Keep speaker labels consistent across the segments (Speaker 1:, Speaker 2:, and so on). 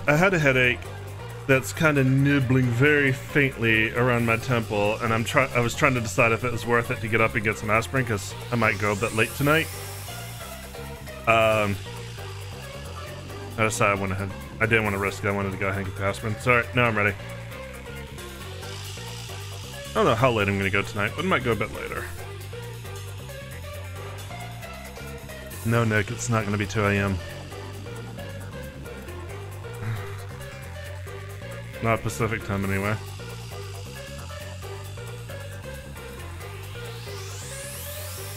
Speaker 1: I had a headache that's kind of nibbling very faintly around my temple, and I was trying to decide if it was worth it to get up and get some aspirin, because I might go a bit late tonight. I decided I didn't want to risk it. I wanted to go ahead and get the aspirin. Sorry, now I'm ready. I don't know how late I'm going to go tonight, but I might go a bit later. No, Nick, it's not going to be 2 a.m. Not Pacific time, anyway.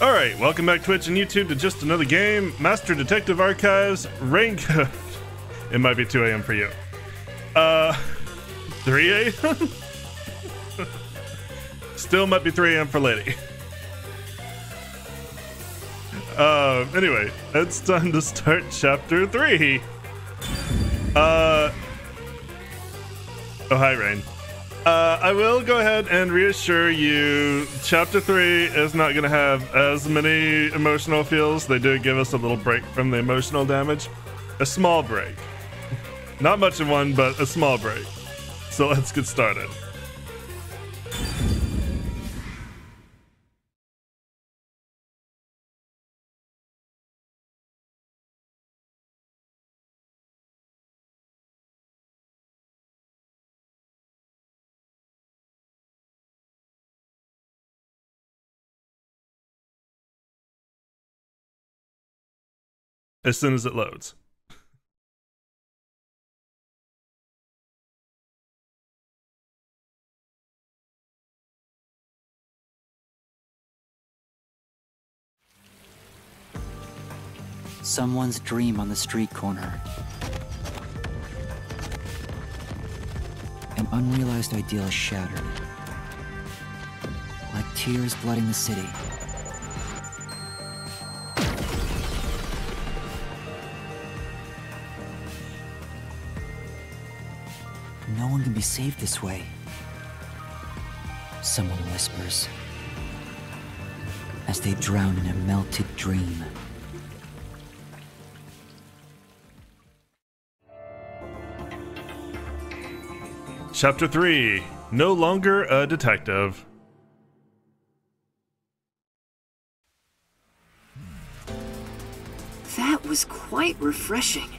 Speaker 1: Alright, welcome back Twitch and YouTube to just another game. Master Detective Archives, Raincoat. It might be 2 a.m. for you. 3 a.m.? Still might be 3 a.m. for Lady. Anyway, it's time to start chapter 3. Oh, hi, Rain. I will go ahead and reassure you, chapter 3 is not going to have as many emotional feels. They do give us a little break from the emotional damage. A small break. Not much of one, but a small break. So let's get started. As soon as it loads.
Speaker 2: Someone's dream on the street corner. An unrealized ideal is shattered. Like tears flooding the city. No one can be saved this way. Someone whispers, as they drown in a melted dream.
Speaker 1: Chapter 3, No Longer a Detective.
Speaker 3: That was quite refreshing.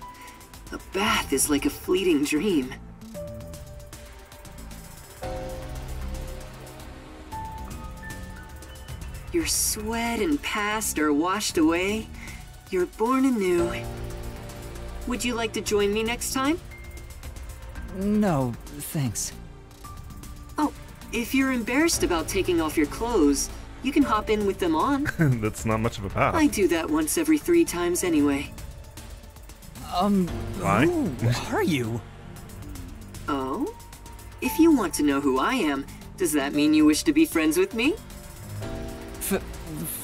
Speaker 3: A bath is like a fleeting dream. Your sweat and past are washed away. You're born anew. Would you like to join me next time?
Speaker 2: No, thanks.
Speaker 3: Oh, if you're embarrassed about taking off your clothes, you can hop in with them on.
Speaker 1: That's not much of a bath.
Speaker 3: I do that once every 3 times anyway.
Speaker 1: Why?
Speaker 2: Who are you?
Speaker 3: Oh? If you want to know who I am, does that mean you wish to be friends with me?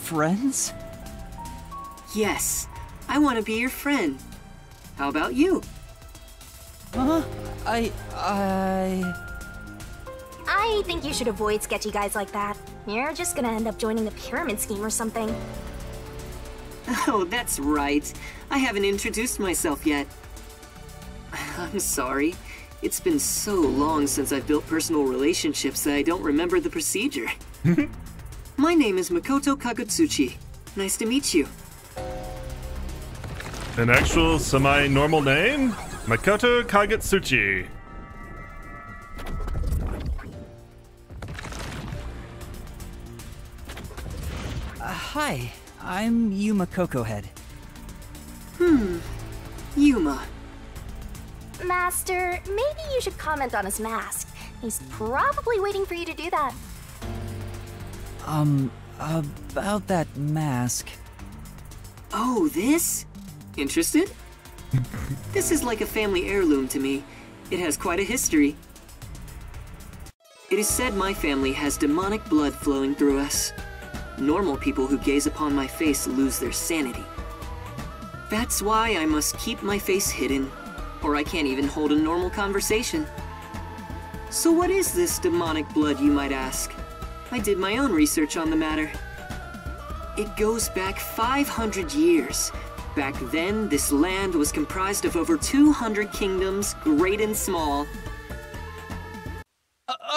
Speaker 2: Friends?
Speaker 3: Yes, I want to be your friend. How about you?
Speaker 2: Huh? I
Speaker 4: think you should avoid sketchy guys like that. You're just gonna end up joining the pyramid scheme or something.
Speaker 3: Oh, that's right. I haven't introduced myself yet. I'm sorry. It's been so long since I've built personal relationships that I don't remember the procedure. My name is Makoto Kagutsuchi. Nice to meet you.
Speaker 1: An actual semi-normal name? Makoto Kagutsuchi.
Speaker 2: Hi, I'm Yuma Cocohead.
Speaker 3: Yuma.
Speaker 4: Master, maybe you should comment on his mask. He's probably waiting for you to do that.
Speaker 2: About that mask.
Speaker 3: Oh, this? Interested? This is like a family heirloom to me. It has quite a history. It is said my family has demonic blood flowing through us. Normal people who gaze upon my face lose their sanity. That's why I must keep my face hidden, or I can't even hold a normal conversation. So what is this demonic blood, you might ask? I did my own research on the matter. It goes back 500 years, Back then, this land was comprised of over 200 kingdoms, great and small.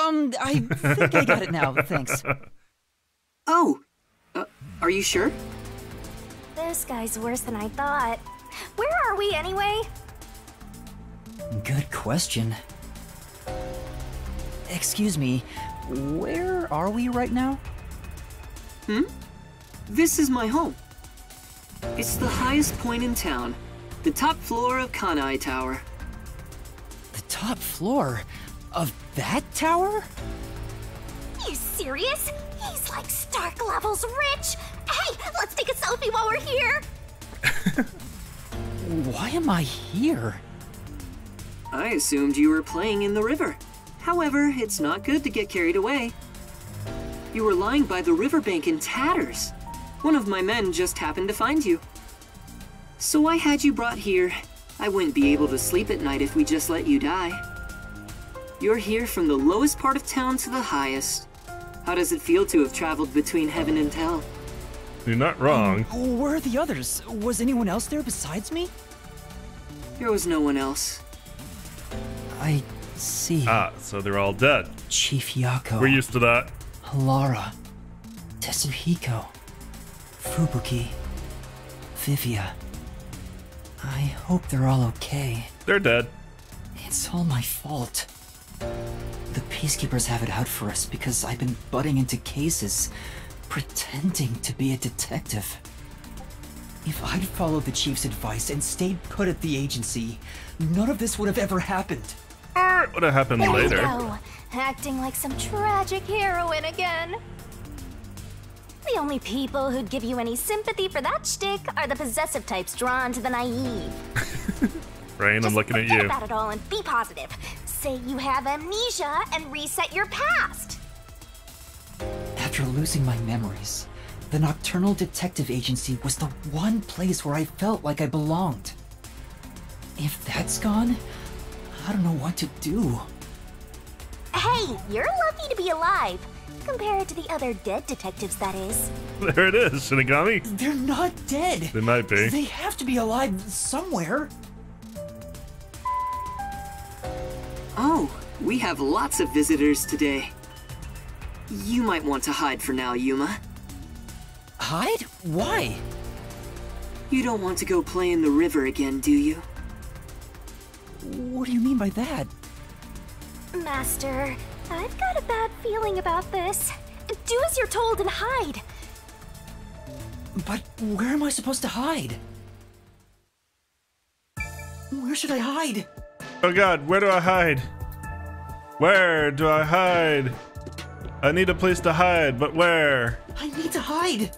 Speaker 2: I think I got it now, thanks.
Speaker 3: Oh, are you sure?
Speaker 4: This guy's worse than I thought. Where are we anyway?
Speaker 2: Good question. Excuse me, where are we right now?
Speaker 3: This is my home. It's the highest point in town, the top floor of Kanai Tower.
Speaker 2: The top floor of that tower?
Speaker 4: You serious? He's like Stark levels rich. Hey, let's take a selfie while we're here.
Speaker 2: Why am I here?
Speaker 3: I assumed you were playing in the river. However, it's not good to get carried away. You were lying by the riverbank in tatters. One of my men just happened to find you. So I had you brought here. I wouldn't be able to sleep at night if we just let you die. You're here from the lowest part of town to the highest. How does it feel to have traveled between heaven and hell?
Speaker 1: You're not wrong.
Speaker 2: Where are the others? Was anyone else there besides me?
Speaker 3: There was no one else.
Speaker 2: I see.
Speaker 1: So they're all dead.
Speaker 2: Chief Yako.
Speaker 1: We're used to that.
Speaker 2: Lara. Tetsuhiko. Fubuki. Vivia. I hope they're all okay.
Speaker 1: They're dead.
Speaker 2: It's all my fault. The Peacekeepers have it out for us because I've been butting into cases, pretending to be a detective. If I'd followed the Chief's advice and stayed put at the agency, none of this would have ever happened.
Speaker 1: Would have happened
Speaker 4: There
Speaker 1: later.
Speaker 4: you go, acting like some tragic heroine again. The only people who'd give you any sympathy for that shtick are the possessive types drawn to the naive.
Speaker 1: Rain, I'm
Speaker 4: Just
Speaker 1: looking at
Speaker 4: forget
Speaker 1: you.
Speaker 4: about it all and be positive. Say you have amnesia and reset your past.
Speaker 2: After losing my memories, the Nocturnal Detective Agency was the one place where I felt like I belonged. If that's gone, I don't know what to do.
Speaker 4: Hey, you're lucky to be alive. Compared to the other dead detectives, that is.
Speaker 1: There it is, Shinigami.
Speaker 2: They're not dead.
Speaker 1: They might be.
Speaker 2: They have to be alive somewhere.
Speaker 3: Oh, we have lots of visitors today. You might want to hide for now, Yuma.
Speaker 2: Hide? Why?
Speaker 3: You don't want to go play in the river again, do you?
Speaker 2: What do you mean by that?
Speaker 4: Master, I've got a bad feeling about this. Do as you're told and hide.
Speaker 2: But where am I supposed to hide? Where should I hide?
Speaker 1: Oh god, where do I hide? Where do I hide? I need a place to hide, but where?
Speaker 2: I need to hide.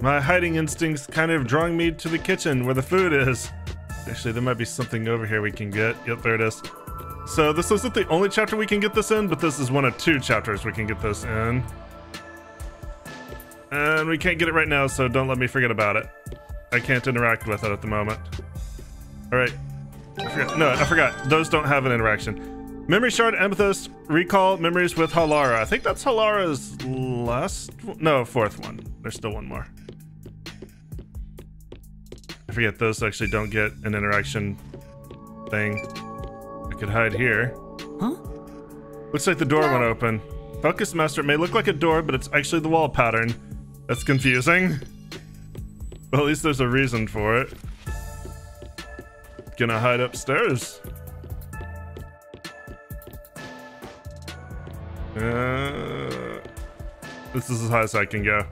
Speaker 1: My hiding instincts kind of drawing me to the kitchen where the food is. Actually, there might be something over here we can get. Yep, there it is. So this isn't the only chapter we can get this in, but this is one of 2 chapters we can get this in. And we can't get it right now, so don't let me forget about it. I can't interact with it at the moment. Alright. I forgot. Those don't have an interaction. Memory Shard, Amethyst, recall memories with Halara. I think that's Halara's last one. No, 4th one. There's still one more. I forget those actually don't get an interaction thing. I could hide here.
Speaker 2: Huh?
Speaker 1: Looks like the door went open. Focus Master, it may look like a door, but it's actually the wall pattern. That's confusing. Well, at least there's a reason for it. Gonna hide upstairs. This is as high as I can go.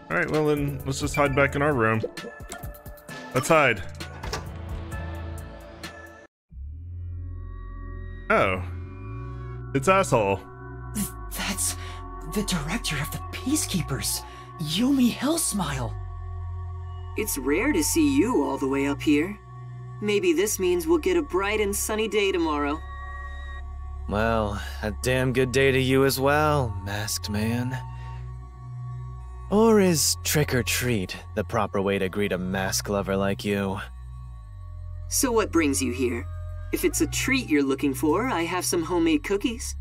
Speaker 1: Alright, well then, let's just hide back in our room. Let's hide. Oh. It's Asshole.
Speaker 2: That's the director of the Peacekeepers, Yumi Hillsmile.
Speaker 3: It's rare to see you all the way up here. Maybe this means we'll get a bright and sunny day tomorrow.
Speaker 5: Well, a damn good day to you as well, masked man. Or is trick or treat the proper way to greet a mask lover like you?
Speaker 3: So what brings you here? If it's a treat you're looking for, I have some homemade cookies.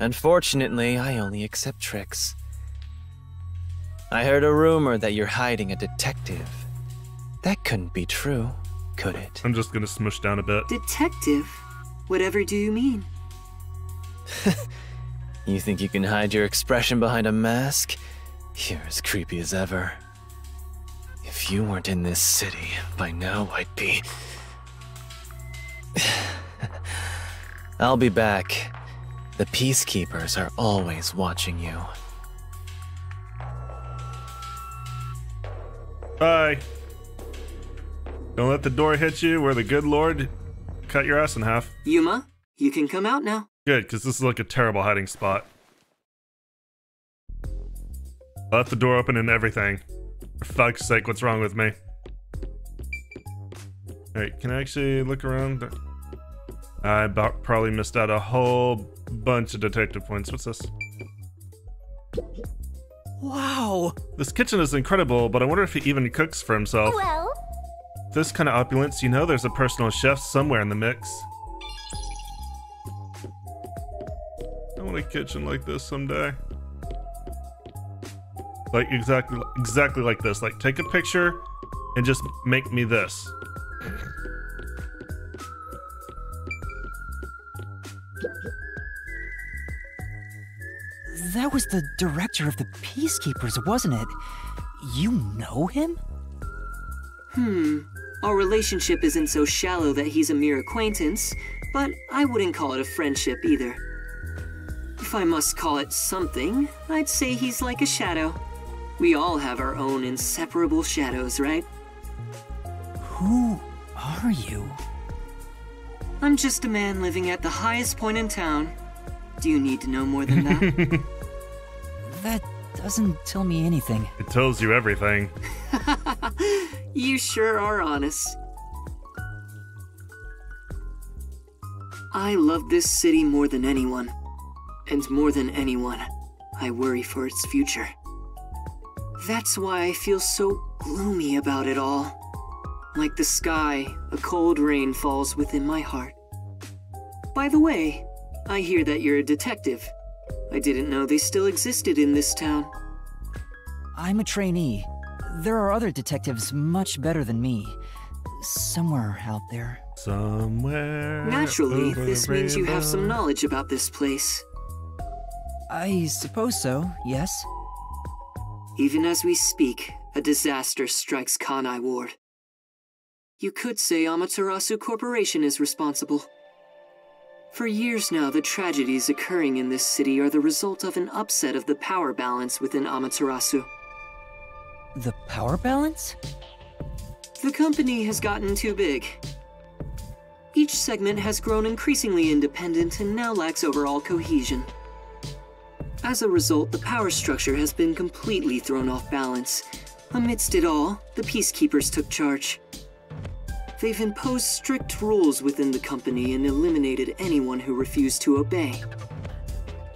Speaker 5: Unfortunately, I only accept tricks. I heard a rumor that you're hiding a detective. That couldn't be true, could it?
Speaker 1: I'm just gonna smush down a bit.
Speaker 3: Detective? Whatever do you mean?
Speaker 5: You think you can hide your expression behind a mask? You're as creepy as ever. If you weren't in this city, by now I'd be... I'll be back. The Peacekeepers are always watching you.
Speaker 1: Bye. Don't let the door hit you where the good Lord cut your ass in half.
Speaker 3: Yuma, you can come out now.
Speaker 1: Good, because this is like a terrible hiding spot. I left the door open and everything. For fuck's sake, what's wrong with me? Alright, can I actually look around? I probably missed out a whole bunch of detective points. What's this?
Speaker 2: Wow!
Speaker 1: This kitchen is incredible, but I wonder if he even cooks for himself.
Speaker 4: Well,
Speaker 1: This kind of opulence, you know there's a personal chef somewhere in the mix. I want a kitchen like this someday. Like exactly like this. Like take a picture and just make me this.
Speaker 2: That was the director of the Peacekeepers, wasn't it? You know him?
Speaker 3: Our relationship isn't so shallow that he's a mere acquaintance, but I wouldn't call it a friendship either. If I must call it something, I'd say he's like a shadow. We all have our own inseparable shadows, right?
Speaker 2: Who are you?
Speaker 3: I'm just a man living at the highest point in town. Do you need to know more than that?
Speaker 2: That doesn't tell me anything.
Speaker 1: It tells you everything.
Speaker 3: You sure are honest. I love this city more than anyone. And more than anyone, I worry for its future. That's why I feel so gloomy about it all. Like the sky, a cold rain falls within my heart. By the way, I hear that you're a detective. I didn't know they still existed in this town.
Speaker 2: I'm a trainee. There are other detectives much better than me. Somewhere out there.
Speaker 1: Somewhere.
Speaker 3: Naturally,
Speaker 1: over
Speaker 3: this
Speaker 1: the
Speaker 3: means you have some
Speaker 1: rainbow.
Speaker 3: knowledge about this place.
Speaker 2: I suppose so, yes.
Speaker 3: Even as we speak, a disaster strikes Kanai Ward. You could say Amaterasu Corporation is responsible. For years now, the tragedies occurring in this city are the result of an upset of the power balance within Amaterasu.
Speaker 2: The power balance?
Speaker 3: The company has gotten too big. Each segment has grown increasingly independent and now lacks overall cohesion. As a result, the power structure has been completely thrown off balance. Amidst it all, the Peacekeepers took charge. They've imposed strict rules within the company and eliminated anyone who refused to obey.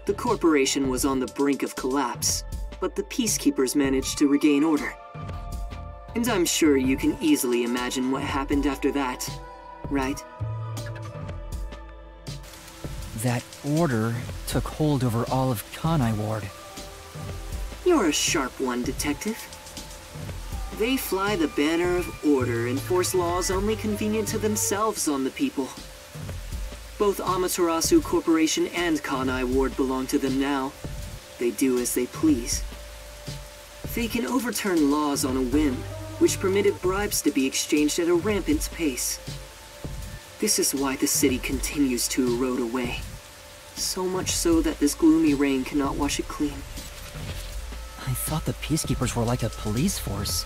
Speaker 3: The corporation was on the brink of collapse, but the Peacekeepers managed to regain order. And I'm sure you can easily imagine what happened after that, right?
Speaker 2: That order took hold over all of Kanai Ward.
Speaker 3: You're a sharp one, Detective. They fly the banner of order and force laws only convenient to themselves on the people. Both Amaterasu Corporation and Kanai Ward belong to them now. They do as they please. They can overturn laws on a whim, which permitted bribes to be exchanged at a rampant pace. This is why the city continues to erode away. So much so that this gloomy rain cannot wash it clean.
Speaker 2: I thought the Peacekeepers were like a police force,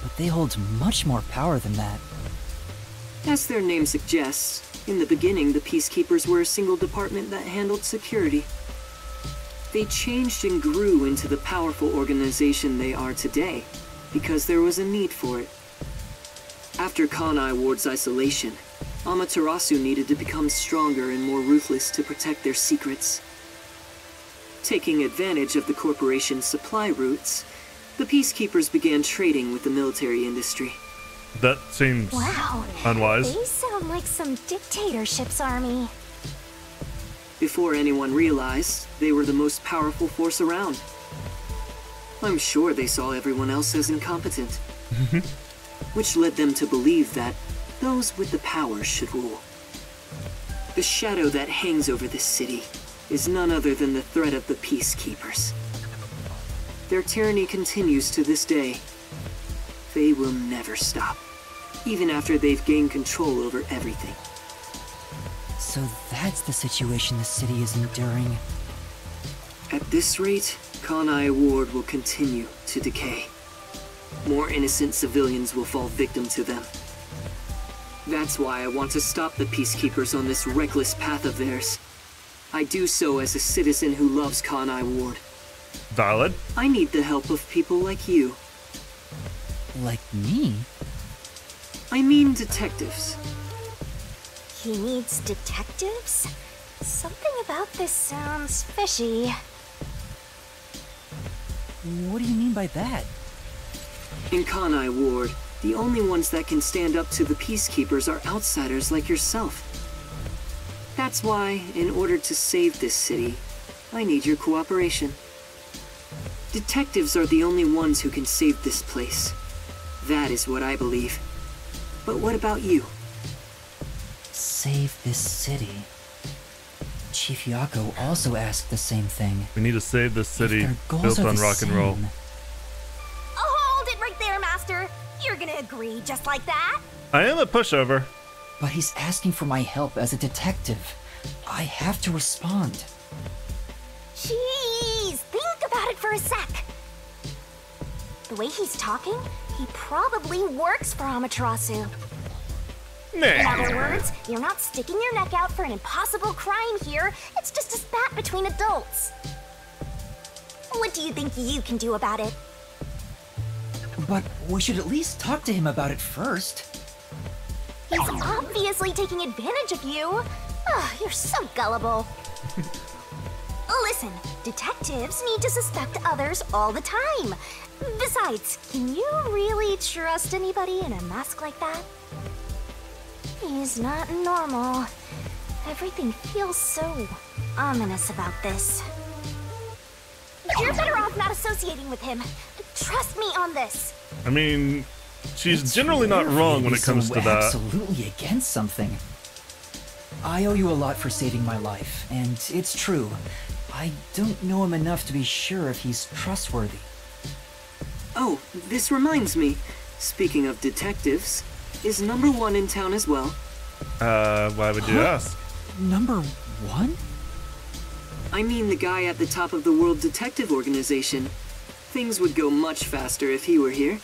Speaker 2: but they hold much more power than that.
Speaker 3: As their name suggests, in the beginning the Peacekeepers were a single department that handled security. They changed and grew into the powerful organization they are today, because there was a need for it. After Kanai Ward's isolation, Amaterasu needed to become stronger and more ruthless to protect their secrets. Taking advantage of the corporation's supply routes, the Peacekeepers began trading with the military industry.
Speaker 1: That seems
Speaker 4: wow.
Speaker 1: unwise.
Speaker 4: They sound like some dictatorship's army.
Speaker 3: Before anyone realized, they were the most powerful force around. I'm sure they saw everyone else as incompetent. Which led them to believe that those with the power should rule. The shadow that hangs over this city is none other than the threat of the Peacekeepers. Their tyranny continues to this day. They will never stop, even after they've gained control over everything.
Speaker 2: So that's the situation the city is enduring.
Speaker 3: At this rate, Kanai Ward will continue to decay. More innocent civilians will fall victim to them. That's why I want to stop the Peacekeepers on this reckless path of theirs. I do so as a citizen who loves Kanai Ward.
Speaker 1: Valid.
Speaker 3: I need the help of people like you.
Speaker 2: Like me?
Speaker 3: I mean detectives.
Speaker 4: He needs detectives? Something about this sounds fishy.
Speaker 2: What do you mean by that?
Speaker 3: In Kanai Ward, the only ones that can stand up to the Peacekeepers are outsiders like yourself. That's why, in order to save this city, I need your cooperation. Detectives are the only ones who can save this place. That is what I believe. But what about you?
Speaker 2: Save this city. Chief Yako also asked the same thing.
Speaker 1: We need to save this city
Speaker 2: If their
Speaker 1: built
Speaker 2: goals are
Speaker 1: on
Speaker 2: the
Speaker 1: rock and roll.
Speaker 2: same,
Speaker 4: Oh, hold it right there, Master. You're gonna agree just like that?
Speaker 1: I am a pushover.
Speaker 2: But he's asking for my help as a detective. I have to respond.
Speaker 4: Jeez, think about it for a sec. The way he's talking, he probably works for Amaterasu. In
Speaker 1: Nah.
Speaker 4: other words, you're not sticking your neck out for an impossible crime here. It's just a spat between adults. What do you think you can do about it?
Speaker 2: But we should at least talk to him about it first.
Speaker 4: He's obviously taking advantage of you. Ah, you're so gullible. Listen, detectives need to suspect others all the time. Besides, can you really trust anybody in a mask like that? He's not normal. Everything feels so ominous about this. You're better off not associating with him. Trust me on this.
Speaker 1: I mean, she's
Speaker 2: It's
Speaker 1: generally not
Speaker 2: rare for
Speaker 1: wrong
Speaker 2: you
Speaker 1: when
Speaker 2: be
Speaker 1: it comes
Speaker 2: so
Speaker 1: to that.
Speaker 2: absolutely against something. I owe you a lot for saving my life, and it's true. I don't know him enough to be sure if he's trustworthy.
Speaker 3: Oh, this reminds me. Speaking of detectives, is number one in town as well?
Speaker 1: Why would you ask?
Speaker 2: Number one?
Speaker 3: I mean the guy at the top of the World Detective Organization. Things would go much faster if he were here.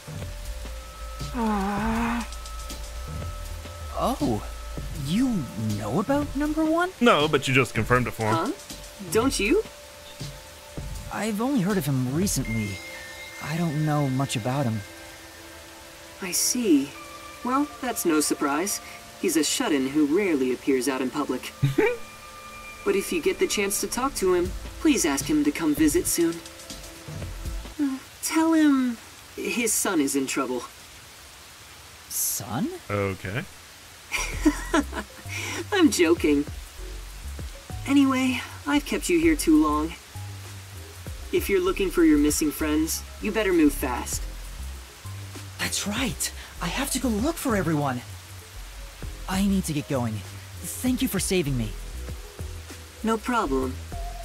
Speaker 2: Oh, you know about number one?
Speaker 1: No, but you just confirmed it for him.
Speaker 3: Huh? Don't you?
Speaker 2: I've only heard of him recently. I don't know much about him.
Speaker 3: I see. Well, that's no surprise. He's a shut-in who rarely appears out in public. But if you get the chance to talk to him, please ask him to come visit soon. Tell him his son is in trouble.
Speaker 2: Son?
Speaker 1: Okay.
Speaker 3: I'm joking. Anyway, I've kept you here too long. If you're looking for your missing friends, you better move fast.
Speaker 2: That's right. I have to go look for everyone. I need to get going. Thank you for saving me.
Speaker 3: No problem.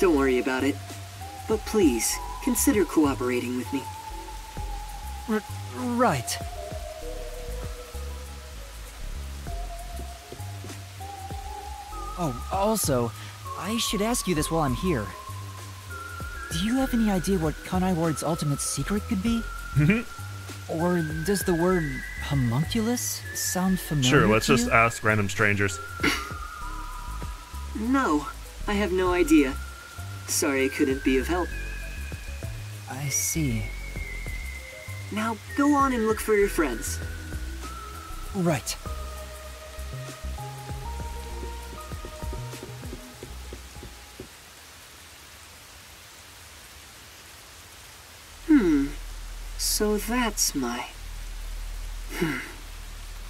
Speaker 3: Don't worry about it. But please, consider cooperating with me.
Speaker 2: Right. Oh, also, I should ask you this while I'm here. Do you have any idea what Kanai Ward's ultimate secret could be? Or does the word homunculus sound familiar?
Speaker 1: Sure, let's
Speaker 2: to
Speaker 1: just
Speaker 2: you?
Speaker 1: ask random strangers.
Speaker 3: No, I have no idea. Sorry I couldn't be of help.
Speaker 2: I see.
Speaker 3: Now, go on and look for your friends.
Speaker 2: Right.
Speaker 3: So that's my...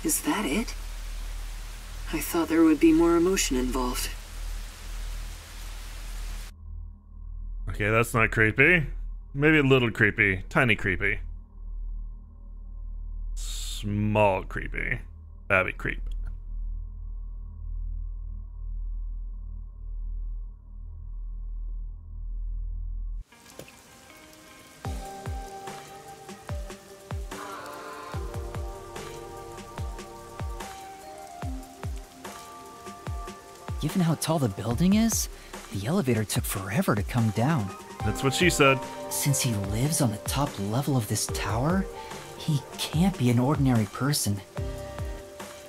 Speaker 3: Is that it? I thought there would be more emotion involved.
Speaker 1: Okay, that's not creepy. Maybe a little creepy. Tiny creepy. Small creepy. Babby creep.
Speaker 2: Given how tall the building is, the elevator took forever to come down.
Speaker 1: That's what she said.
Speaker 2: Since he lives on the top level of this tower, he can't be an ordinary person.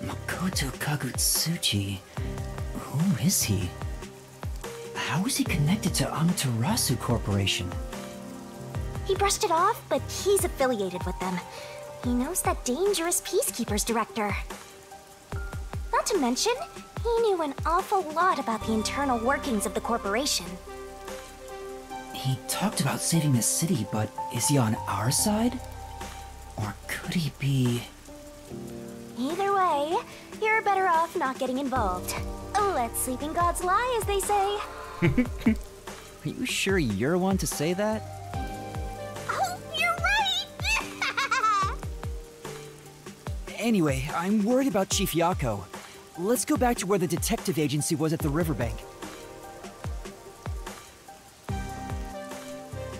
Speaker 2: Makoto Kagutsuchi. Who is he? How is he connected to Amaterasu Corporation?
Speaker 4: He brushed it off, but he's affiliated with them. He knows that dangerous Peacekeepers director. Not to mention, he knew an awful lot about the internal workings of the corporation.
Speaker 2: He talked about saving the city, but is he on our side? Or could he be...
Speaker 4: Either way, you're better off not getting involved. Let sleeping gods lie, as they say.
Speaker 2: Are you sure you're one to say that?
Speaker 4: Oh, you're right!
Speaker 2: Anyway, I'm worried about Chief Yako. Let's go back to where the detective agency was at the riverbank.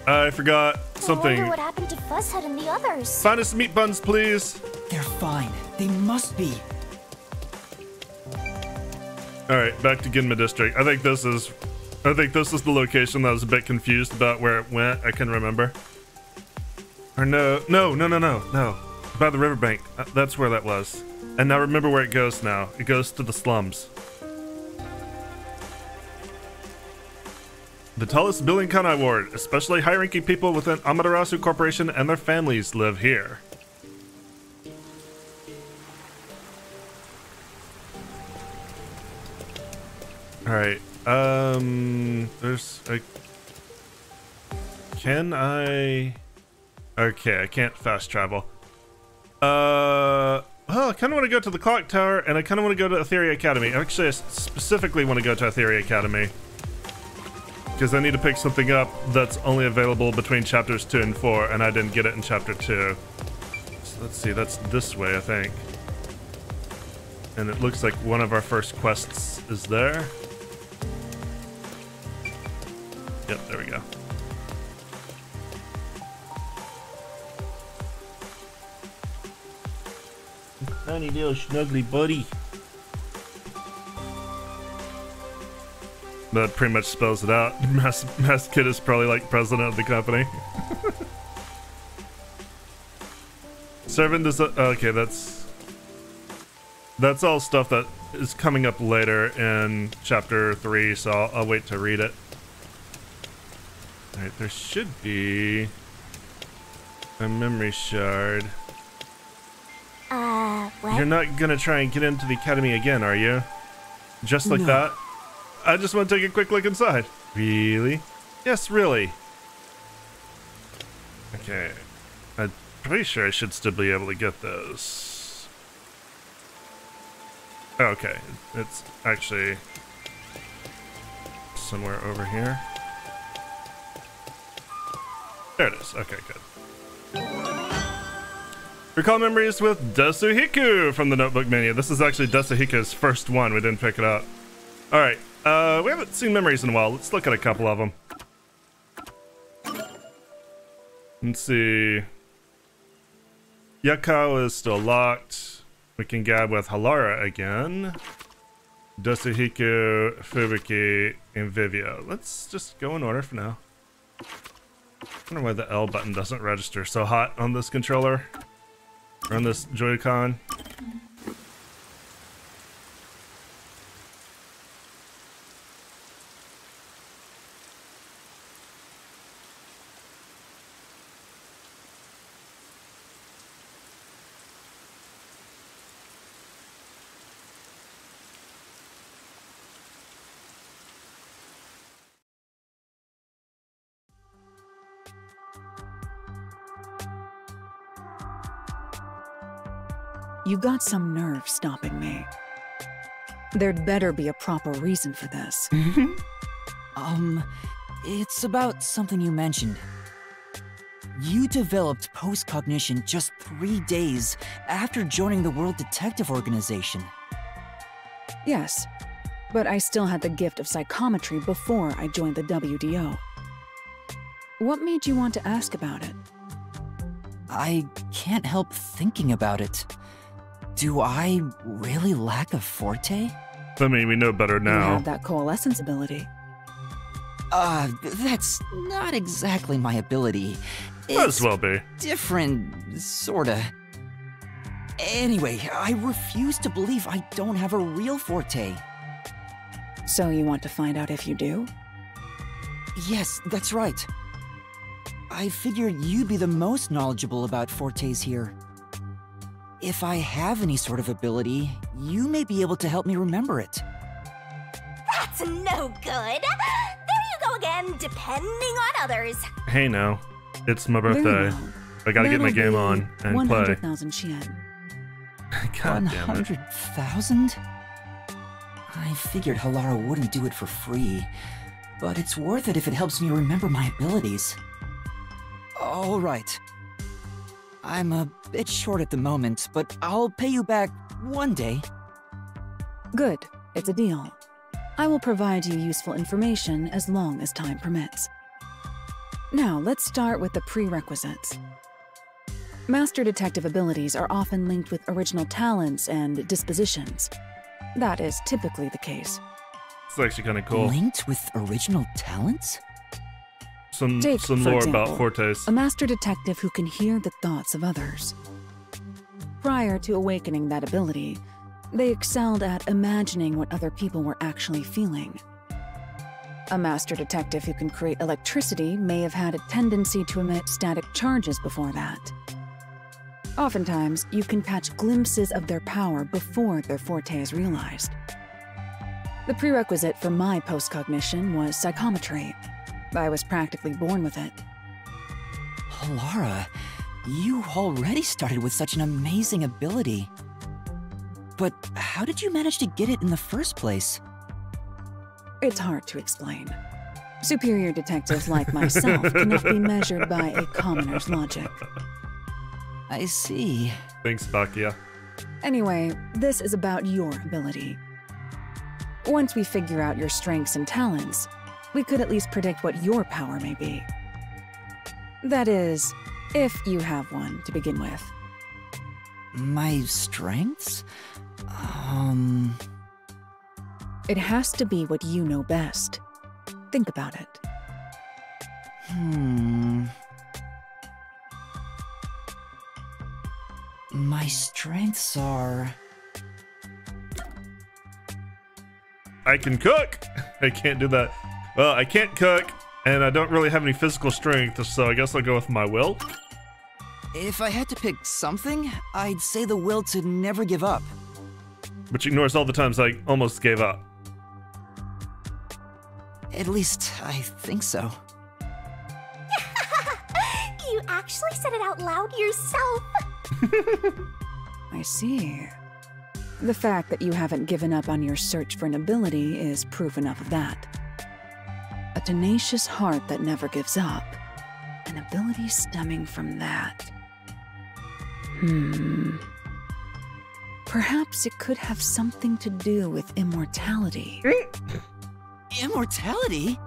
Speaker 1: I forgot
Speaker 4: I
Speaker 1: something.
Speaker 4: wonder what happened to Fuzzhead and the others.
Speaker 1: Find us meat buns, please.
Speaker 2: They're fine. They must be.
Speaker 1: Alright, back to Ginma District. I think this is the location that I was a bit confused about where it went. I can remember. Or no. By the riverbank. That's where that was. And now remember where it goes now. It goes to the slums. The tallest building Kanai Ward, especially high-ranking people within Amaterasu Corporation and their families live here. Alright, there's a... Can I... Okay, I can't fast travel. Well, I kind of want to go to the clock tower, and I kind of want to go to Etheria Academy. Actually, I specifically want to go to Etheria Academy. Because I need to pick something up that's only available between chapters 2 and 4, and I didn't get it in chapter 2. So let's see, that's this way, I think. And it looks like one of our first quests is there. Yep, there we go. Tiny little snuggly buddy. That pretty much spells it out. Masked Kid is probably like president of the company. Servant does. Okay, that's all stuff that is coming up later in chapter 3, so I'll wait to read it. Alright, there should be a memory shard.
Speaker 4: What?
Speaker 1: You're not gonna try and get into the academy again, are you? Just like
Speaker 2: No.
Speaker 1: that? I just want to take a quick look inside. Really? Yes, really. Okay. I'm pretty sure I should still be able to get those. Okay. It's actually somewhere over here. There it is. Okay, good. Recall memories with Desuhiku from the Notebook menu. This is actually Desuhiku's first one. We didn't pick it up. Alright. We haven't seen memories in a while. Let's look at a couple of them. Let's see. Yakao is still locked. We can gab with Halara again. Desuhiku, Fubuki, and Vivio. Let's just go in order for now. I wonder why the L button doesn't register so hot on this controller. Or on this Joy-Con.
Speaker 6: You got some nerve stopping me. There'd better be a proper reason for this.
Speaker 2: It's about something you mentioned. You developed post-cognition just 3 days after joining the World Detective Organization.
Speaker 6: Yes, but I still had the gift of psychometry before I joined the WDO. What made you want to ask about it?
Speaker 2: I can't help thinking about it. Do I really lack a forte?
Speaker 1: I mean, we know better
Speaker 6: You
Speaker 1: now.
Speaker 6: have that coalescence ability.
Speaker 2: That's not exactly my ability.
Speaker 1: Might
Speaker 2: It's
Speaker 1: as well be.
Speaker 2: different, sorta. Anyway, I refuse to believe I don't have a real forte.
Speaker 6: So you want to find out if you do?
Speaker 2: Yes, that's right. I figured you'd be the most knowledgeable about fortes here. If I have any sort of ability, you may be able to help me remember it.
Speaker 4: That's no good. There you go again, depending on others.
Speaker 1: Hey now, it's my
Speaker 6: Very
Speaker 1: birthday.
Speaker 6: well.
Speaker 1: I gotta get my
Speaker 6: That'll
Speaker 1: game
Speaker 6: be
Speaker 1: on and play.
Speaker 6: 100,000 Xian.
Speaker 1: God damn it.
Speaker 2: 100,000? I figured Halara wouldn't do it for free, but it's worth it if it helps me remember my abilities. All right. I'm a bit short at the moment, but I'll pay you back one day.
Speaker 6: Good, it's a deal. I will provide you useful information as long as time permits. Now, let's start with the prerequisites. Master detective abilities are often linked with original talents and dispositions. That is typically the case.
Speaker 1: It's actually kind of cool.
Speaker 2: Linked with original talents?
Speaker 1: Some
Speaker 6: Take, for
Speaker 1: lore
Speaker 6: example,
Speaker 1: about Fortes.
Speaker 6: A master detective who can hear the thoughts of others. Prior to awakening that ability, they excelled at imagining what other people were actually feeling. A master detective who can create electricity may have had a tendency to emit static charges before that. Oftentimes, you can catch glimpses of their power before their forte is realized. The prerequisite for my postcognition was psychometry. I was practically born with it.
Speaker 2: Halara, you already started with such an amazing ability. But how did you manage to get it in the first place?
Speaker 6: It's hard to explain. Superior detectives like myself cannot be measured by a commoner's logic.
Speaker 2: I see.
Speaker 1: Thanks, Bakia.
Speaker 6: Anyway, this is about your ability. Once we figure out your strengths and talents, we could at least predict what your power may be. That is, if you have one to begin with.
Speaker 2: My strengths?
Speaker 6: It has to be what you know best. Think about it.
Speaker 2: My strengths are...
Speaker 1: I can cook. I can't do that. Well, I can't cook, and I don't really have any physical strength, so I guess I'll go with my will.
Speaker 2: If I had to pick something, I'd say the will to never give up.
Speaker 1: Which ignores all the times I almost gave up.
Speaker 2: At least, I think so.
Speaker 4: You actually said it out loud yourself.
Speaker 6: I see. The fact that you haven't given up on your search for an ability is proof enough of that. A tenacious heart that never gives up. An ability stemming from that. Perhaps it could have something to do with immortality.
Speaker 2: Immortality?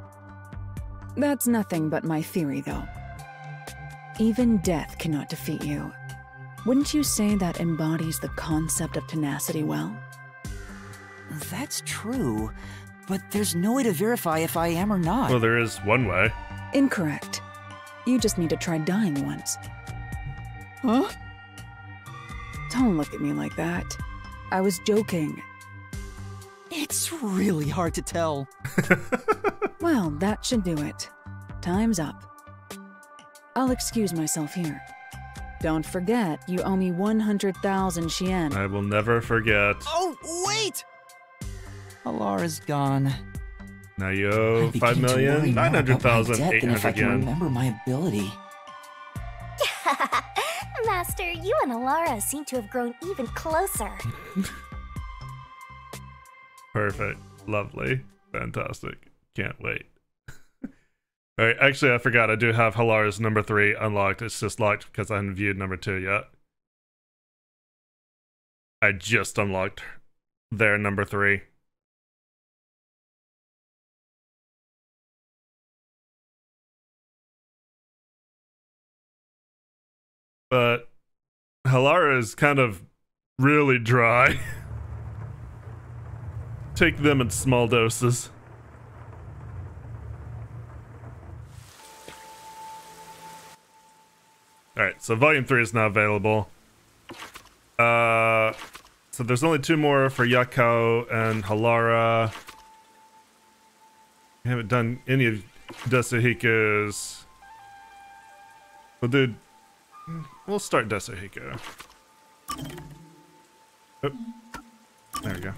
Speaker 6: That's nothing but my theory, though. Even death cannot defeat you. Wouldn't you say that embodies the concept of tenacity well?
Speaker 2: That's true, but there's no way to verify if I am or not.
Speaker 1: Well, there is one way.
Speaker 6: Incorrect. You just need to try dying once.
Speaker 2: Huh?
Speaker 6: Don't look at me like that. I was joking.
Speaker 2: It's really hard to tell.
Speaker 6: Well, that should do it. Time's up. I'll excuse myself here. Don't forget, you owe me 100,000 Xian.
Speaker 1: I will never forget.
Speaker 2: Oh, wait! Alara's gone.
Speaker 1: Now you owe
Speaker 2: I begin to worry more about my debt than if I
Speaker 1: 5,900,800
Speaker 2: can
Speaker 1: yen.
Speaker 2: remember my ability.
Speaker 4: Master, you and Alara seem to have grown even closer.
Speaker 1: Perfect. Lovely. Fantastic. Can't wait. Alright, actually, I forgot. I do have Halara's number 3 unlocked. It's just locked because I haven't viewed number 2 yet. I just unlocked their number 3. But Halara is kind of really dry. Take them in small doses. Alright, so volume 3 is now available. So there's only 2 more for Yakao and Halara. We haven't done any of Desuhiko's. We'll start Desuhiko. Oh, there we go.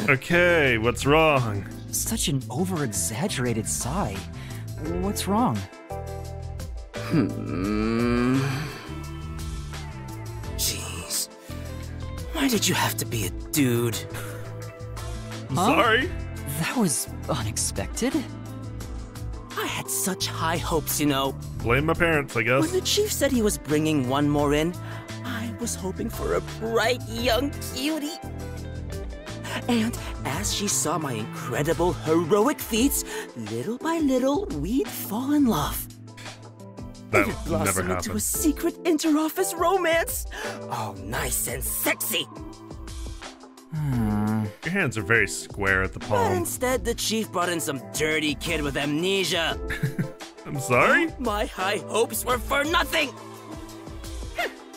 Speaker 1: Okay, what's wrong?
Speaker 2: Such an over-exaggerated sigh. What's wrong?
Speaker 7: Jeez. Why did you have to be a dude?
Speaker 1: I'm sorry.
Speaker 2: That was unexpected.
Speaker 7: I had such high hopes, you know.
Speaker 1: Blame my parents, I guess.
Speaker 7: When the chief said he was bringing one more in, I was hoping for a bright young cutie. And as she saw my incredible heroic feats, little by little, we'd fall in love.
Speaker 1: That
Speaker 7: It
Speaker 1: never
Speaker 7: blossomed into a
Speaker 1: happened.
Speaker 7: secret inter-office romance. Oh, nice and sexy.
Speaker 1: Your hands are very square at the
Speaker 7: But
Speaker 1: palm.
Speaker 7: instead, the chief brought in some dirty kid with amnesia.
Speaker 1: I'm sorry?
Speaker 7: My high hopes were for nothing.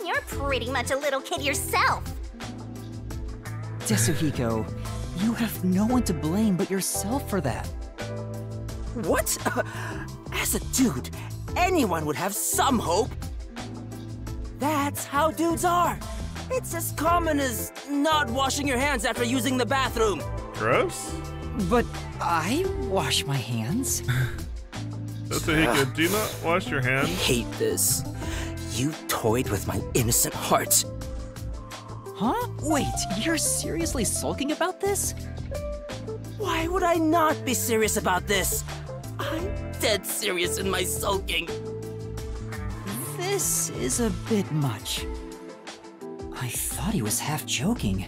Speaker 4: You're pretty much a little kid yourself.
Speaker 2: Desuhiko, you have no one to blame but yourself for that.
Speaker 7: What? As a dude, anyone would have some hope. That's how dudes are. It's as common as not washing your hands after using the bathroom.
Speaker 1: Gross?
Speaker 2: But I wash my hands.
Speaker 1: Desuhiko, do you not wash your
Speaker 7: I
Speaker 1: hands?
Speaker 7: hate this. You toyed with my innocent heart.
Speaker 2: Huh? Wait, you're seriously sulking about this?
Speaker 7: Why would I not be serious about this? I'm dead serious in my sulking.
Speaker 2: This is a bit much. I thought he was half joking.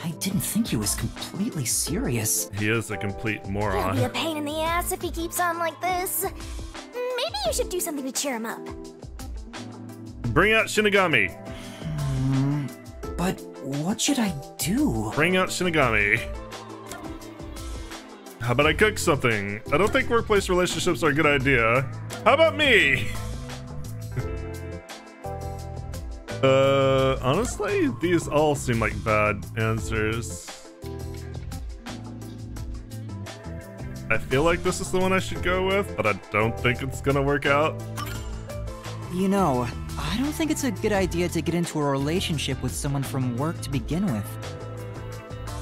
Speaker 2: I didn't think he was completely serious.
Speaker 1: He is a complete
Speaker 4: He'll be a
Speaker 1: moron.
Speaker 4: pain in the ass if he keeps on like this. Maybe you should do something to cheer him up.
Speaker 1: Bring out Shinigami.
Speaker 2: But what should I do?
Speaker 1: Bring out Shinigami. How about I cook something? I don't think workplace relationships are a good idea. How about me? Honestly, these all seem like bad answers. I feel like this is the one I should go with, but I don't think it's gonna work out.
Speaker 2: You know, I don't think it's a good idea to get into a relationship with someone from work to begin with.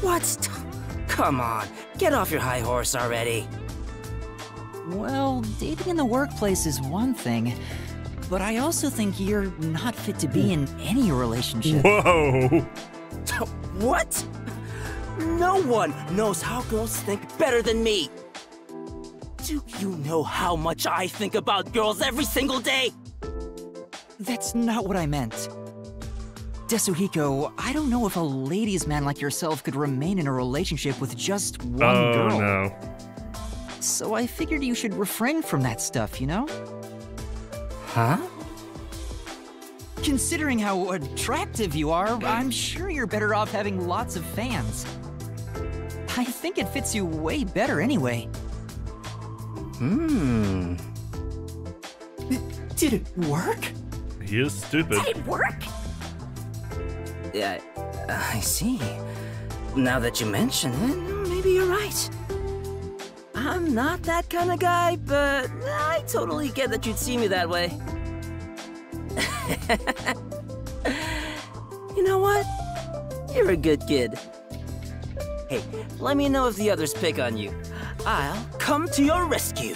Speaker 7: What? Come on, get off your high horse already.
Speaker 2: Well, dating in the workplace is one thing, but I also think you're not fit to be in any relationship.
Speaker 1: Whoa!
Speaker 7: What? No one knows how girls think better than me. Do you know how much I think about girls every single day?
Speaker 2: That's not what I meant. Desuhiko, I don't know if a ladies' man like yourself could remain in a relationship with just one girl.
Speaker 1: Oh no.
Speaker 2: So I figured you should refrain from that stuff, you know?
Speaker 7: Huh?
Speaker 2: Considering how attractive you are, I'm sure you're better off having lots of fans. I think it fits you way better anyway. Did it work?
Speaker 1: He is stupid.
Speaker 4: Did it work?
Speaker 7: Yeah, I see. Now that you mention it, maybe you're right. I'm not that kind of guy, but I totally get that you'd see me that way. You know what? You're a good kid. Hey, let me know if the others pick on you. I'll come to your rescue.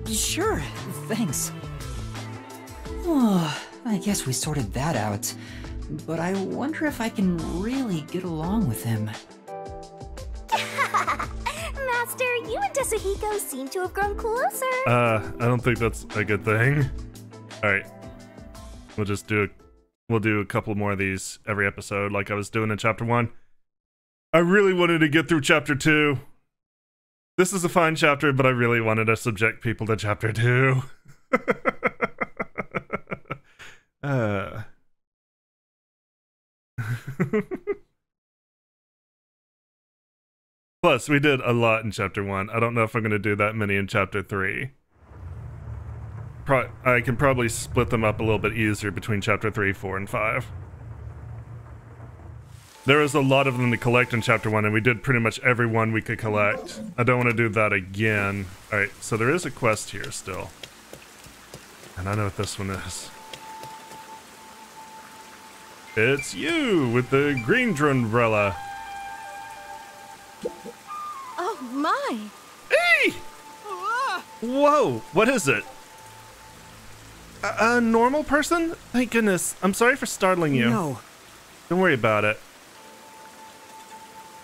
Speaker 2: Sure, thanks. Oh, I guess we sorted that out. But I wonder if I can really get along with him.
Speaker 4: Master, you and Tetsuhiko seem to have grown closer.
Speaker 1: I don't think that's a good thing. Alright. We'll do a couple more of these every episode like I was doing in chapter 1. I really wanted to get through chapter 2. This is a fine chapter, but I really wanted to subject people to chapter 2. Plus, we did a lot in chapter 1. I don't know if I'm going to do that many in chapter 3. I can probably split them up a little bit easier between chapter 3, 4, and 5. There was a lot of them to collect in chapter 1, and we did pretty much every one we could collect. I don't want to do that again. Alright, so there is a quest here still. And I know what this one is. It's you with the green drone umbrella.
Speaker 8: Oh my!
Speaker 1: Hey! Whoa, what is it? A normal person? Thank goodness. I'm sorry for startling you.
Speaker 2: No.
Speaker 1: Don't worry about it.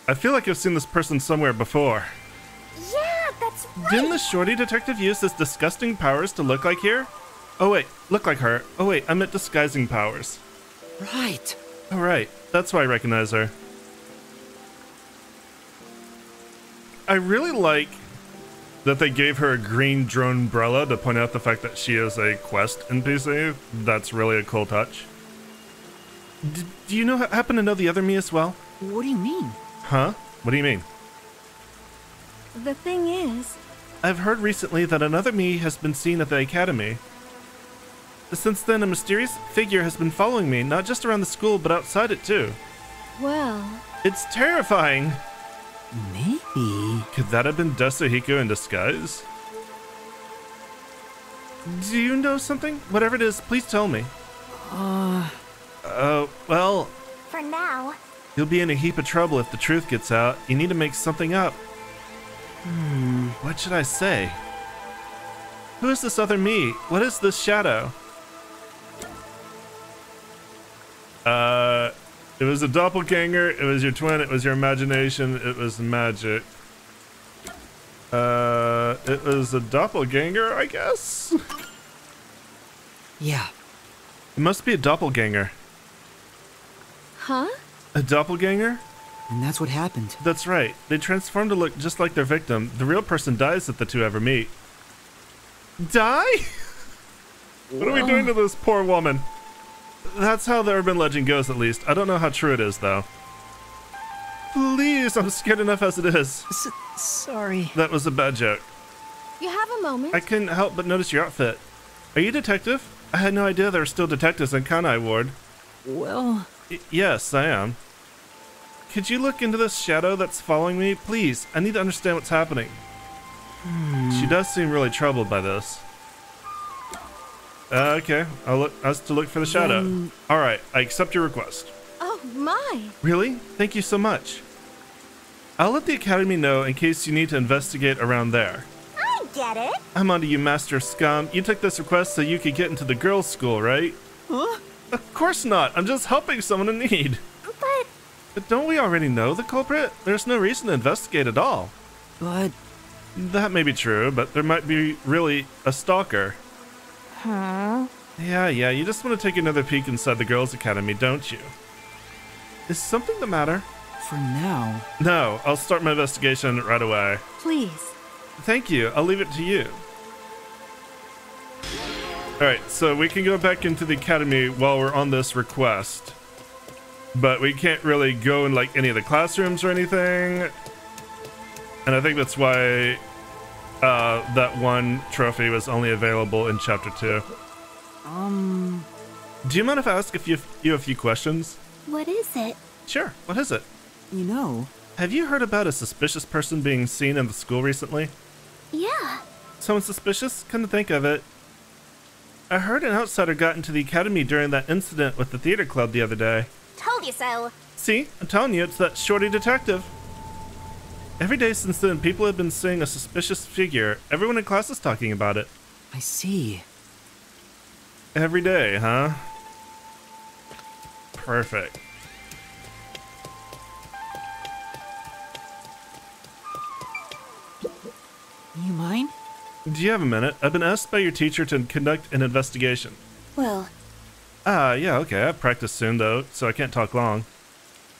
Speaker 1: I feel like I've seen this person somewhere before.
Speaker 4: Yeah, that's right.
Speaker 1: Didn't the shorty detective use his disgusting powers to look like here? Oh wait, look like her. Oh wait, I meant disguising powers.
Speaker 2: Right.
Speaker 1: Oh right, that's why I recognize her. I really like that they gave her a green drone umbrella to point out the fact that she is a quest NPC. That's really a cool touch. Do you happen to know the other me as well?
Speaker 2: What do you mean?
Speaker 1: Huh? What do you mean?
Speaker 8: The thing is...
Speaker 1: I've heard recently that another me has been seen at the academy. Since then, a mysterious figure has been following me, not just around the school, but outside it too.
Speaker 8: well...
Speaker 1: It's terrifying!
Speaker 2: Maybe.
Speaker 1: Could that have been Tetsuhiko in disguise? Do you know something? Whatever it is, please tell me. Well...
Speaker 4: For now.
Speaker 1: You'll be in a heap of trouble if the truth gets out. You need to make something up. What should I say? Who is this other me? What is this shadow? It was a doppelganger, it was your twin, it was your imagination, it was magic. It was a doppelganger, I guess?
Speaker 2: Yeah.
Speaker 1: It must be a doppelganger.
Speaker 8: Huh?
Speaker 1: A doppelganger?
Speaker 2: And that's what happened.
Speaker 1: That's right. They transform to look just like their victim. The real person dies if the two ever meet. Die? What are we doing to this poor woman? That's how the urban legend goes, at least. I don't know how true it is, though. Please, I'm scared enough as it is.
Speaker 2: Sorry.
Speaker 1: That was a bad joke.
Speaker 8: You have a moment?
Speaker 1: I couldn't help but notice your outfit. Are you a detective? I had no idea there were still detectives in Kanai Ward.
Speaker 2: Well...
Speaker 1: Yes, I am. Could you look into this shadow that's following me? Please, I need to understand what's happening. She does seem really troubled by this. Okay, I'll look for the shadow. Alright, I accept your request.
Speaker 8: Oh my!
Speaker 1: Really? Thank you so much. I'll let the Academy know in case you need to investigate around there.
Speaker 4: I get it.
Speaker 1: I'm onto you, Master Scum. You took this request so you could get into the girls' school, right?
Speaker 2: Huh?
Speaker 1: Of course not. I'm just helping someone in need. But don't we already know the culprit? There's no reason to investigate at all.
Speaker 2: But...
Speaker 1: That may be true, but there might be really a stalker.
Speaker 8: Huh?
Speaker 1: Yeah, you just want to take another peek inside the girls' academy, don't you? Is something the matter?
Speaker 2: For now...
Speaker 1: No, I'll start my investigation right away.
Speaker 8: Please.
Speaker 1: Thank you, I'll leave it to you. Alright, so we can go back into the academy while we're on this request. But we can't really go in like any of the classrooms or anything. And I think that's why that one trophy was only available in chapter 2. Do you mind if I ask you a few questions?
Speaker 4: What is it?
Speaker 1: Sure, what is it?
Speaker 2: You know,
Speaker 1: Have you heard about a suspicious person being seen in the school recently?
Speaker 4: Yeah.
Speaker 1: Someone suspicious? Couldn't think of it. I heard an outsider got into the academy during that incident with the theater club the other day.
Speaker 4: Told you so.
Speaker 1: See? I'm telling you, it's that shorty detective. Every day since then, people have been seeing a suspicious figure. Everyone in class is talking about it.
Speaker 2: I see.
Speaker 1: Every day, huh? Perfect.
Speaker 2: You mind?
Speaker 1: Do you have a minute? I've been asked by your teacher to conduct an investigation.
Speaker 4: Well,
Speaker 1: Yeah, okay. I have practice soon, though, so I can't talk long.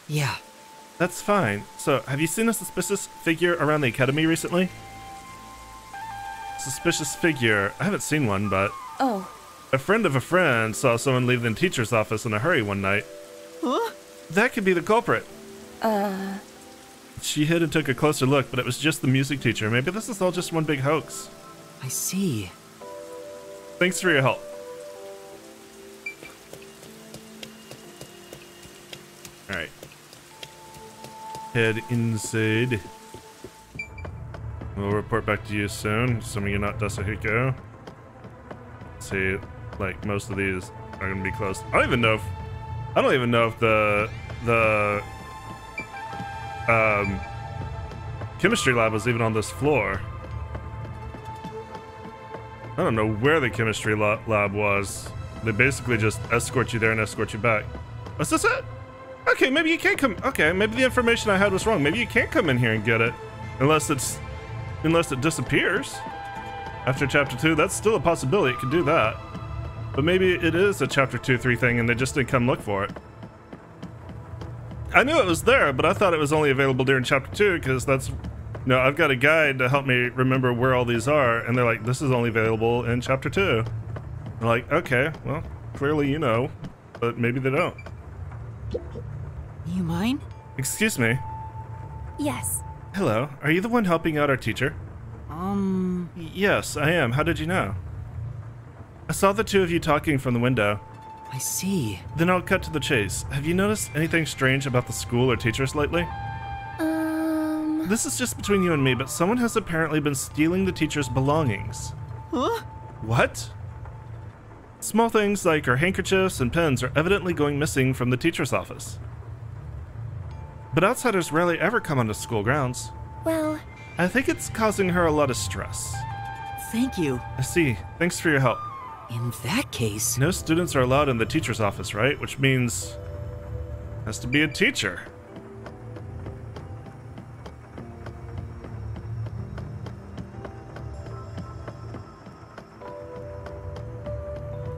Speaker 2: Yeah.
Speaker 1: That's fine. So, have you seen a suspicious figure around the academy recently? Suspicious figure. I haven't seen one, but...
Speaker 8: Oh.
Speaker 1: A friend of a friend saw someone leave the teacher's office in a hurry one night.
Speaker 2: Huh?
Speaker 1: That could be the culprit. She hid and took a closer look, but it was just the music teacher. Maybe this is all just one big hoax.
Speaker 2: I see.
Speaker 1: Thanks for your help. Alright. Head inside. We'll report back to you soon, assuming you're not Dasuhiko. See, like, most of these are gonna be close. I don't even know if the chemistry lab was even on this floor. I don't know where the chemistry lab was. They basically just escort you there and escort you back. Was this it? Okay, maybe you can't come. Okay, maybe the information I had was wrong. Maybe you can't come in here and get it, unless it disappears. After chapter 2, that's still a possibility. It could do that, but maybe it is a chapter 2-3 thing, and they just didn't come look for it. I knew it was there, but I thought it was only available during chapter 2 because that's, I've got a guide to help me remember where all these are, and they're like, this is only available in chapter 2. I'm like, okay, well, clearly you know, but maybe they don't.
Speaker 2: You mind?
Speaker 1: Excuse me.
Speaker 8: Yes.
Speaker 1: Hello, are you the one helping out our teacher? Yes, I am. How did you know? I saw the two of you talking from the window.
Speaker 2: I see.
Speaker 1: Then I'll cut to the chase. Have you noticed anything strange about the school or teachers lately? This is just between you and me, but someone has apparently been stealing the teacher's belongings.
Speaker 2: Huh?
Speaker 1: What? Small things like her handkerchiefs and pens are evidently going missing from the teacher's office. But outsiders rarely ever come onto school grounds.
Speaker 8: Well,
Speaker 1: I think it's causing her a lot of stress.
Speaker 2: Thank you.
Speaker 1: I see. Thanks for your help.
Speaker 2: In that case...
Speaker 1: No students are allowed in the teacher's office, right? Which means... has to be a teacher.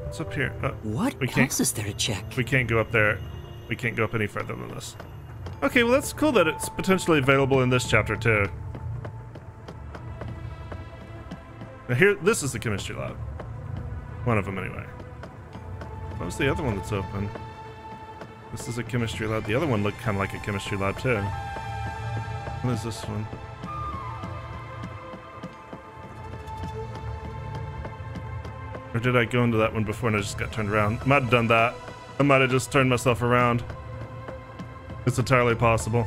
Speaker 1: What's up here?
Speaker 2: What else is there to check?
Speaker 1: We can't go up there. We can't go up any further than this. Okay, well that's cool that it's potentially available in this chapter too. Now here, this is the chemistry lab. One of them anyway. What was the other one that's open? This is a chemistry lab. The other one looked kind of like a chemistry lab too. What is this one? Or did I go into that one before and I just got turned around? I might have done that. I might have just turned myself around. It's entirely possible.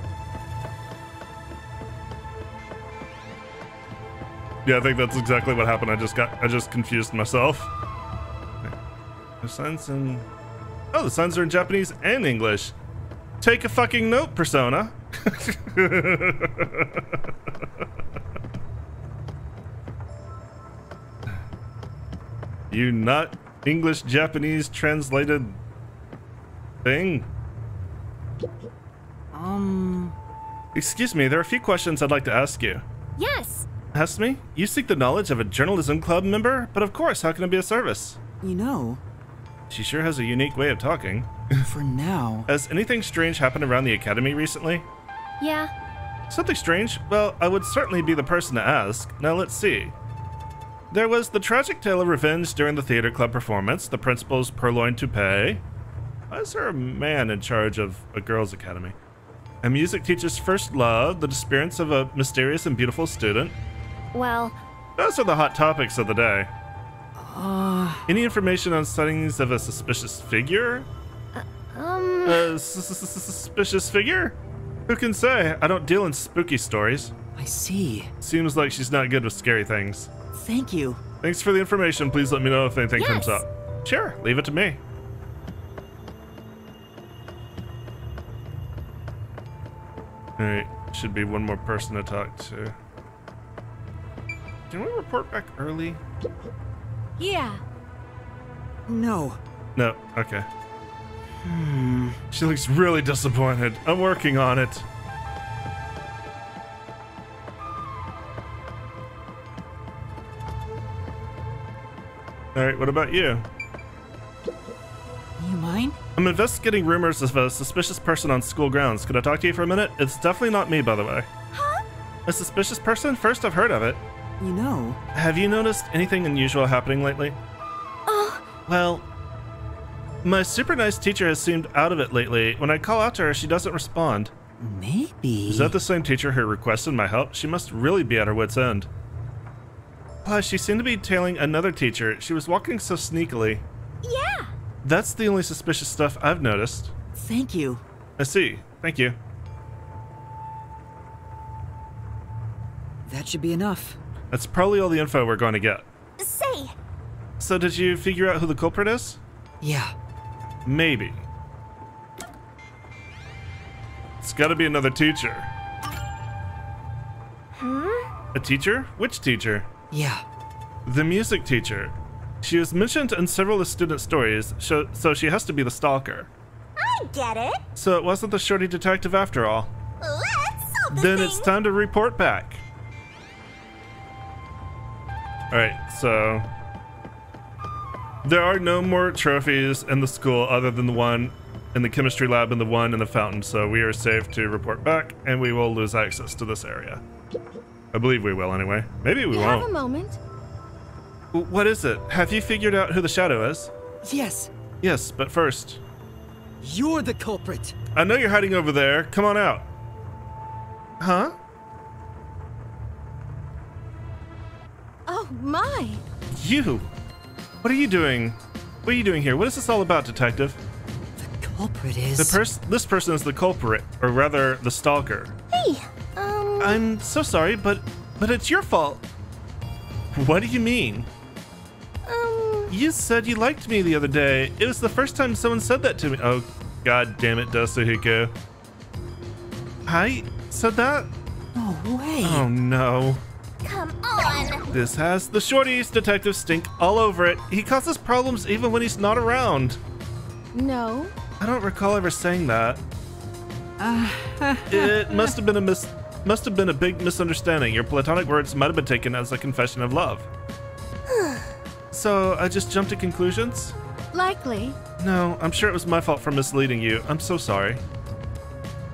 Speaker 1: Yeah, I think that's exactly what happened. I just confused myself. Okay. The signs in... Oh, the signs are in Japanese and English. Take a fucking note, Persona. You not English Japanese translated thing? Excuse me, there are a few questions I'd like to ask you.
Speaker 8: yes.
Speaker 1: Ask me? You seek the knowledge of a journalism club member? But of course, how can it be of service?
Speaker 2: You know,
Speaker 1: She sure has a unique way of talking.
Speaker 2: for now...
Speaker 1: Has anything strange happened around the academy recently?
Speaker 8: Yeah.
Speaker 1: Something strange? Well, I would certainly be the person to ask. Now let's see. There was the tragic tale of revenge during the theater club performance, the principal's purloined toupee. Why is there a man in charge of a girls' academy? A music teacher's first love, the disappearance of a mysterious and beautiful student.
Speaker 8: Well,
Speaker 1: Those are the hot topics of the day. Any information on sightings of a suspicious figure? Suspicious figure? Who can say? I don't deal in spooky stories.
Speaker 2: I see.
Speaker 1: Seems like she's not good with scary things.
Speaker 2: Thank you.
Speaker 1: Thanks for the information. Please let me know if anything
Speaker 8: Yes.
Speaker 1: comes up. Sure, leave it to me. Alright, should be one more person to talk to. Can we report back early?
Speaker 8: Yeah.
Speaker 6: No.
Speaker 1: No, okay. She looks really disappointed. I'm working on it. Alright, what about you?
Speaker 2: You mind?
Speaker 1: I'm investigating rumors of a suspicious person on school grounds. Could I talk to you for a minute? It's definitely not me, by the way.
Speaker 4: Huh?
Speaker 1: A suspicious person? First I've heard of it.
Speaker 2: You know.
Speaker 1: Have you noticed anything unusual happening lately?
Speaker 4: Oh,
Speaker 1: Well, my super nice teacher has seemed out of it lately. When I call out to her, she doesn't respond.
Speaker 2: Maybe.
Speaker 1: Is that the same teacher who requested my help? She must really be at her wit's end. Plus, she seemed to be tailing another teacher. She was walking so sneakily.
Speaker 4: yeah.
Speaker 1: That's the only suspicious stuff I've noticed.
Speaker 2: Thank you.
Speaker 1: I see. Thank you.
Speaker 2: That should be enough.
Speaker 1: That's probably all the info we're going to get.
Speaker 4: Say,
Speaker 1: So did you figure out who the culprit is?
Speaker 2: Yeah.
Speaker 1: Maybe. It's gotta be another teacher. A teacher? Which teacher?
Speaker 2: Yeah.
Speaker 1: The music teacher. She was mentioned in several of the student stories, so she has to be the stalker.
Speaker 4: I get it.
Speaker 1: So it wasn't the shorty detective after all.
Speaker 4: Let's solve this
Speaker 1: Then
Speaker 4: thing.
Speaker 1: it's time to report back. Alright, so there are no more trophies in the school other than the one in the chemistry lab and the one in the fountain, so we are safe to report back, and we will lose access to this area. I believe we will anyway. Maybe we
Speaker 8: You have a
Speaker 1: won't.
Speaker 8: moment.
Speaker 1: What is it? Have you figured out who the shadow is?
Speaker 2: Yes.
Speaker 1: Yes, but first,
Speaker 2: You're the culprit.
Speaker 1: I know you're hiding over there. Come on out. Huh?
Speaker 8: Oh my.
Speaker 1: You! What are you doing? What are you doing here? What is this all about, detective?
Speaker 2: The culprit is.
Speaker 1: This person is the culprit, or rather, the stalker.
Speaker 4: Hey,
Speaker 1: I'm so sorry, but it's your fault. What do you mean? You said you liked me the other day. It was the first time someone said that to me. Oh, god damn it, Dasuhiko. I said that?
Speaker 2: No way.
Speaker 1: Oh no.
Speaker 4: come on.
Speaker 1: This has the shorties detective stink all over it. He causes problems even when he's not around.
Speaker 8: No.
Speaker 1: I don't recall ever saying that. It must have been a big misunderstanding. Your platonic words might have been taken as a confession of love. So I just jumped to conclusions?
Speaker 8: Likely.
Speaker 1: No, I'm sure it was my fault for misleading you. I'm so sorry.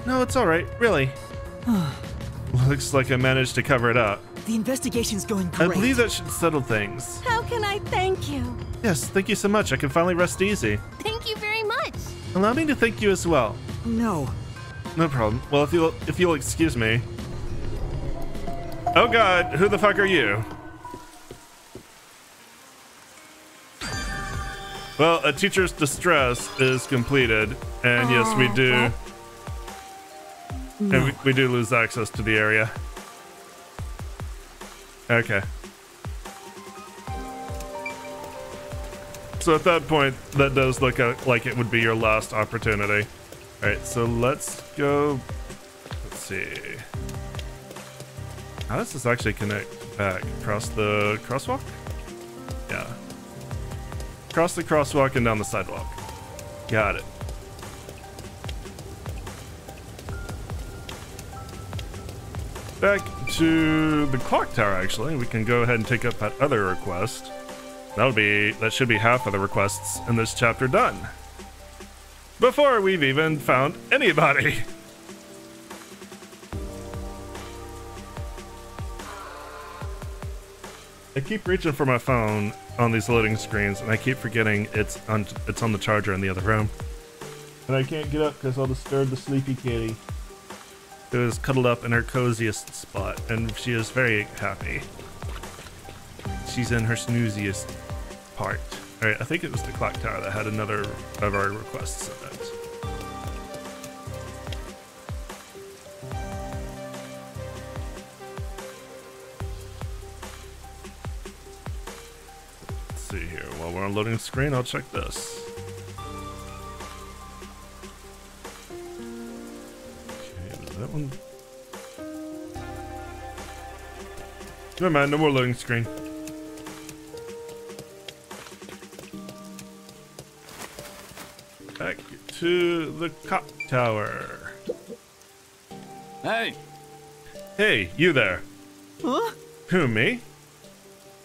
Speaker 1: No, it's all right, really. Looks like I managed to cover it up.
Speaker 2: The investigation's going
Speaker 1: I
Speaker 2: great.
Speaker 1: believe that should settle things.
Speaker 8: How can I thank you?
Speaker 1: Yes, thank you so much. I can finally rest easy.
Speaker 8: Thank you very much.
Speaker 1: Allow me to thank you as well.
Speaker 2: No.
Speaker 1: No problem. Well, if you'll excuse me. Oh god, who the fuck are you? Well, a teacher's distress is completed, and yes, we do.
Speaker 2: No.
Speaker 1: And we do lose access to the area. Okay. So at that point, that does look like it would be your last opportunity. Alright, so let's go. Let's see. How does this actually connect back? Across the crosswalk? Yeah. Across the crosswalk and down the sidewalk. Got it. Back to the clock tower, actually. We can go ahead and take up that other request. That should be half of the requests in this chapter done. Before we've even found anybody. I keep reaching for my phone on these loading screens, and I keep forgetting it's on the charger in the other room. And I can't get up because I'll disturb the sleepy kitty, who is cuddled up in her coziest spot, and she is very happy. She's in her snooziest part. Alright, I think it was the clock tower that had another of our requests in it. while we're on loading screen, I'll check this. Okay, is that one? Never mind, no more loading screen. Back to the clock tower.
Speaker 9: Hey!
Speaker 1: Hey, you there.
Speaker 7: Huh?
Speaker 1: Who, me?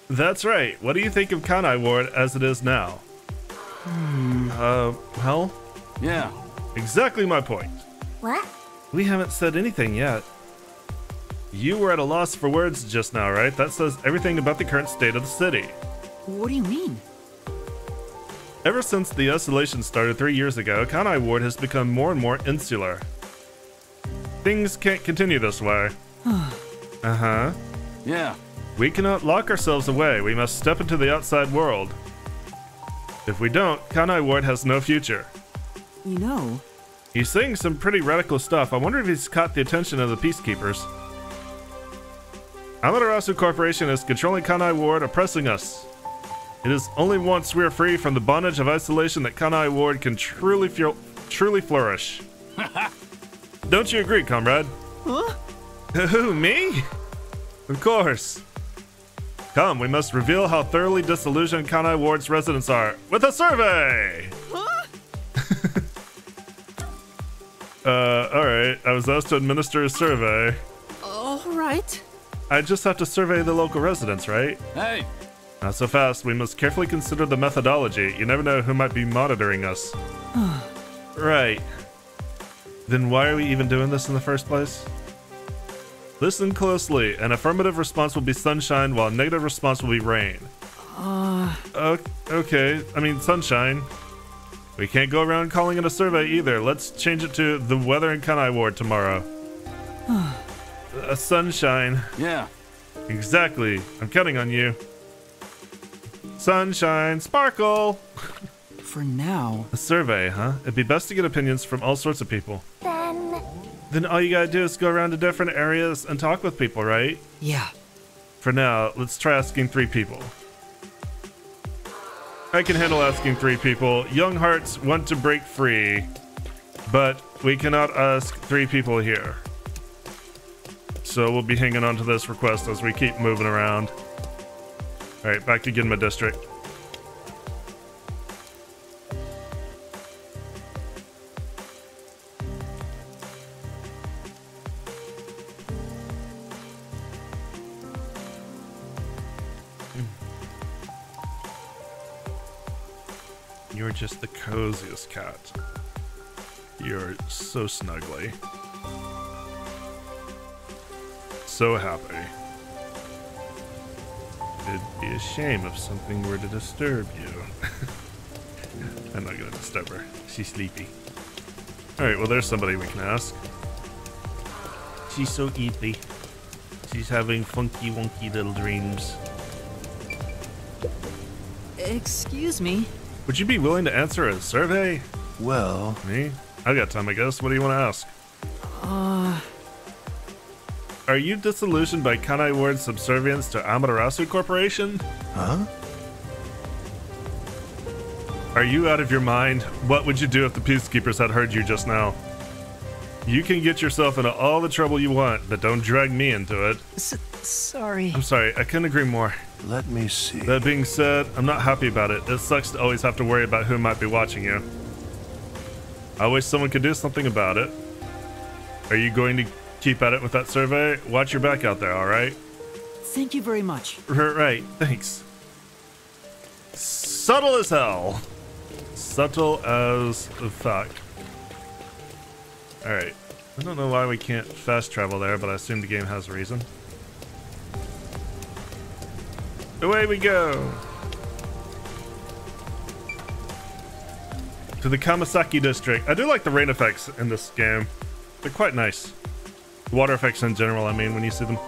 Speaker 1: That's right. What do you think of Kanai Ward as it is now? Well,
Speaker 9: Yeah.
Speaker 1: exactly my point.
Speaker 4: What?
Speaker 1: We haven't said anything yet. You were at a loss for words just now, right? That says everything about the current state of the city.
Speaker 2: What do you mean?
Speaker 1: Ever since the isolation started 3 years ago, Kanai Ward has become more and more insular. Things can't continue this way. Uh-huh.
Speaker 9: Yeah.
Speaker 1: We cannot lock ourselves away. We must step into the outside world. If we don't, Kanai Ward has no future.
Speaker 2: You know,
Speaker 1: He's saying some pretty radical stuff. I wonder if he's caught the attention of the Peacekeepers. Amaterasu Corporation is controlling Kanai Ward, oppressing us. It is only once we are free from the bondage of isolation that Kanai Ward can truly flourish. Don't you agree, comrade?
Speaker 2: Huh?
Speaker 1: Who, me? Of course. Come, we must reveal how thoroughly disillusioned Kanai Ward's residents are with a survey! Alright. I was asked to administer a survey.
Speaker 2: all right.
Speaker 1: I just have to survey the local residents, right?
Speaker 9: Hey!
Speaker 1: Not so fast. We must carefully consider the methodology. You never know who might be monitoring us. Right. Then why are we even doing this in the first place? Listen closely. An affirmative response will be sunshine, while a negative response will be rain. Okay. I mean, sunshine. We can't go around calling it a survey either. Let's change it to the weather in Kanai Ward tomorrow. A sunshine.
Speaker 9: Yeah.
Speaker 1: Exactly. I'm counting on you. Sunshine, sparkle.
Speaker 2: For now.
Speaker 1: A survey, huh? It'd be best to get opinions from all sorts of people. Then all you gotta do is go around to different areas and talk with people, right?
Speaker 2: Yeah.
Speaker 1: For now, let's try asking 3 people. I can handle asking 3 people. Young hearts want to break free, but we cannot ask 3 people here. So we'll be hanging on to this request as we keep moving around. Alright, back to Ginma District. You're just the coziest cat. You're so snuggly. So happy. It'd be a shame if something were to disturb you. I'm not gonna disturb her. She's sleepy. Alright, well there's somebody we can ask. She's so eepy. She's having funky wonky little dreams.
Speaker 2: Excuse me.
Speaker 1: Would you be willing to answer a survey?
Speaker 10: Well,
Speaker 1: Me? I got time, I guess. What do you want to ask? Are you disillusioned by Kanai Ward's subservience to Amaterasu Corporation?
Speaker 10: huh?
Speaker 1: Are you out of your mind? What would you do if the Peacekeepers had heard you just now? You can get yourself into all the trouble you want, but don't drag me into it.
Speaker 2: Sorry.
Speaker 1: I'm sorry, I couldn't agree more.
Speaker 10: Let me see.
Speaker 1: That being said, I'm not happy about it. It sucks to always have to worry about who might be watching you. I wish someone could do something about it. Are you going to keep at it with that survey? Watch your back out there, alright?
Speaker 2: Thank you very much.
Speaker 1: Right, thanks. Subtle as hell. Subtle as fuck. Alright. I don't know why we can't fast travel there, but I assume the game has a reason. Away we go! To the Kamasaki district. I do like the rain effects in this game. They're quite nice. The water effects in general, I mean, when you see them.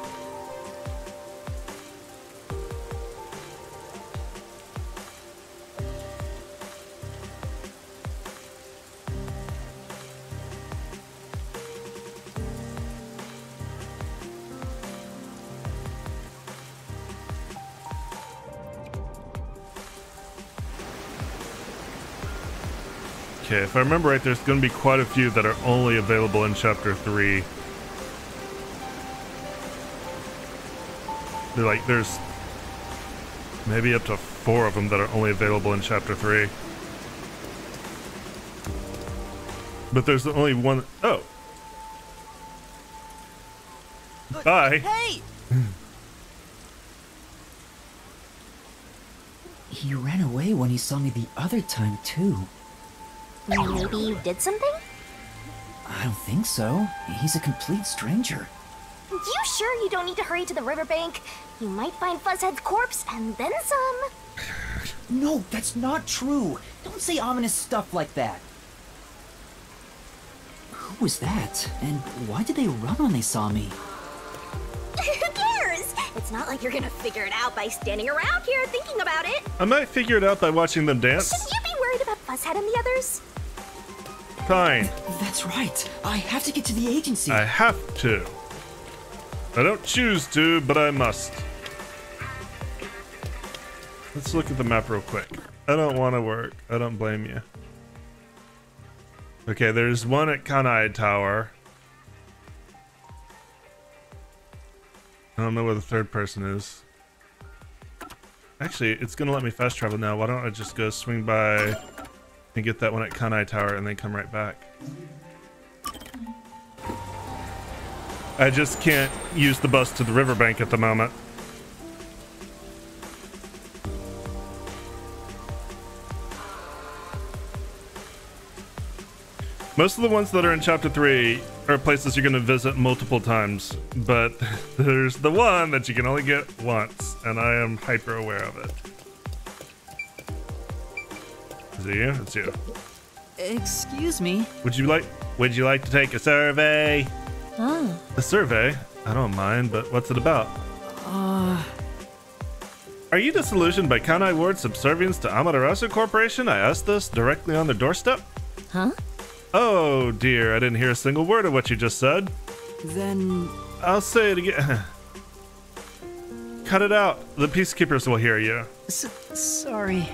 Speaker 1: Okay, if I remember right, there's going to be quite a few that are only available in Chapter 3. There's maybe up to 4 of them that are only available in Chapter 3. But there's only one. Oh. Bye.
Speaker 2: Hey! He ran away when he saw me the other time, too.
Speaker 4: Maybe you did something?
Speaker 2: I don't think so. He's a complete stranger.
Speaker 4: You sure you don't need to hurry to the riverbank? You might find Fuzzhead's corpse and then some.
Speaker 2: No, that's not true. Don't say ominous stuff like that. Who was that? And why did they run when they saw me?
Speaker 4: Who cares? It's not like you're gonna figure it out by standing around here thinking about it.
Speaker 1: I might figure it out by watching them dance.
Speaker 4: Should you be worried about Fuzzhead and the others?
Speaker 1: Fine.
Speaker 2: That's right. I have to get to the agency.
Speaker 1: I have to. I don't choose to, but I must. Let's look at the map real quick. I don't want to work. I don't blame you. Okay, there's one at Kanai Tower. I don't know where the third person is. Actually, it's gonna let me fast travel now. Why don't I just go swing by and get that one at Kanai Tower and then come right back? I just can't use the bus to the riverbank at the moment. Most of the ones that are in Chapter 3 are places you're going to visit multiple times, but there's the one that you can only get once, and I am hyper aware of it. Is it you? It's you.
Speaker 6: Excuse me.
Speaker 1: Would you like to take a survey?
Speaker 6: Oh.
Speaker 1: A survey? I don't mind, but what's it about? Are you disillusioned by Kanai Ward's subservience to Amaterasu Corporation? I asked this directly on their doorstep.
Speaker 6: Huh?
Speaker 1: Oh dear, I didn't hear a single word of what you just said.
Speaker 6: Then...
Speaker 1: I'll say it again. Cut it out. The Peacekeepers will hear you.
Speaker 6: Sorry.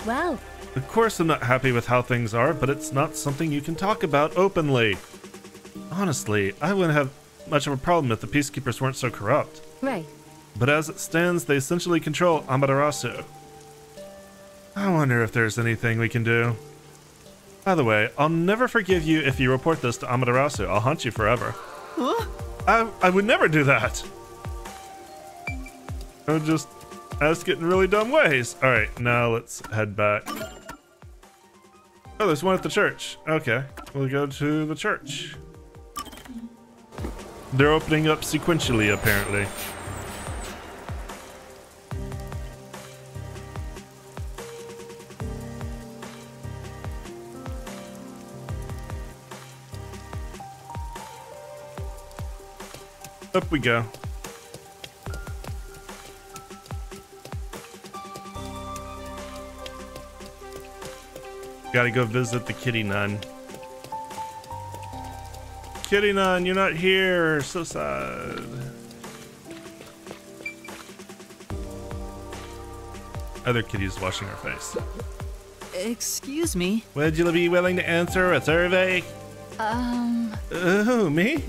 Speaker 8: Wow.
Speaker 1: Of course I'm not happy with how things are, but it's not something you can talk about openly. Honestly, I wouldn't have much of a problem if the Peacekeepers weren't so corrupt.
Speaker 8: Right.
Speaker 1: But as it stands, they essentially control Amaterasu. I wonder if there's anything we can do. By the way, I'll never forgive you if you report this to Amaterasu. I'll haunt you forever.
Speaker 6: Huh?
Speaker 1: I would never do that. I would just ask it in really dumb ways. Alright, now let's head back. Oh, there's one at the church. Okay, we'll go to the church. They're opening up sequentially, apparently. Up we go. Gotta go visit the kitty nun. Kitty nun, you're not here. So sad. Other kitty's washing her face.
Speaker 6: Excuse me.
Speaker 1: Would you be willing to answer a survey? Who, me?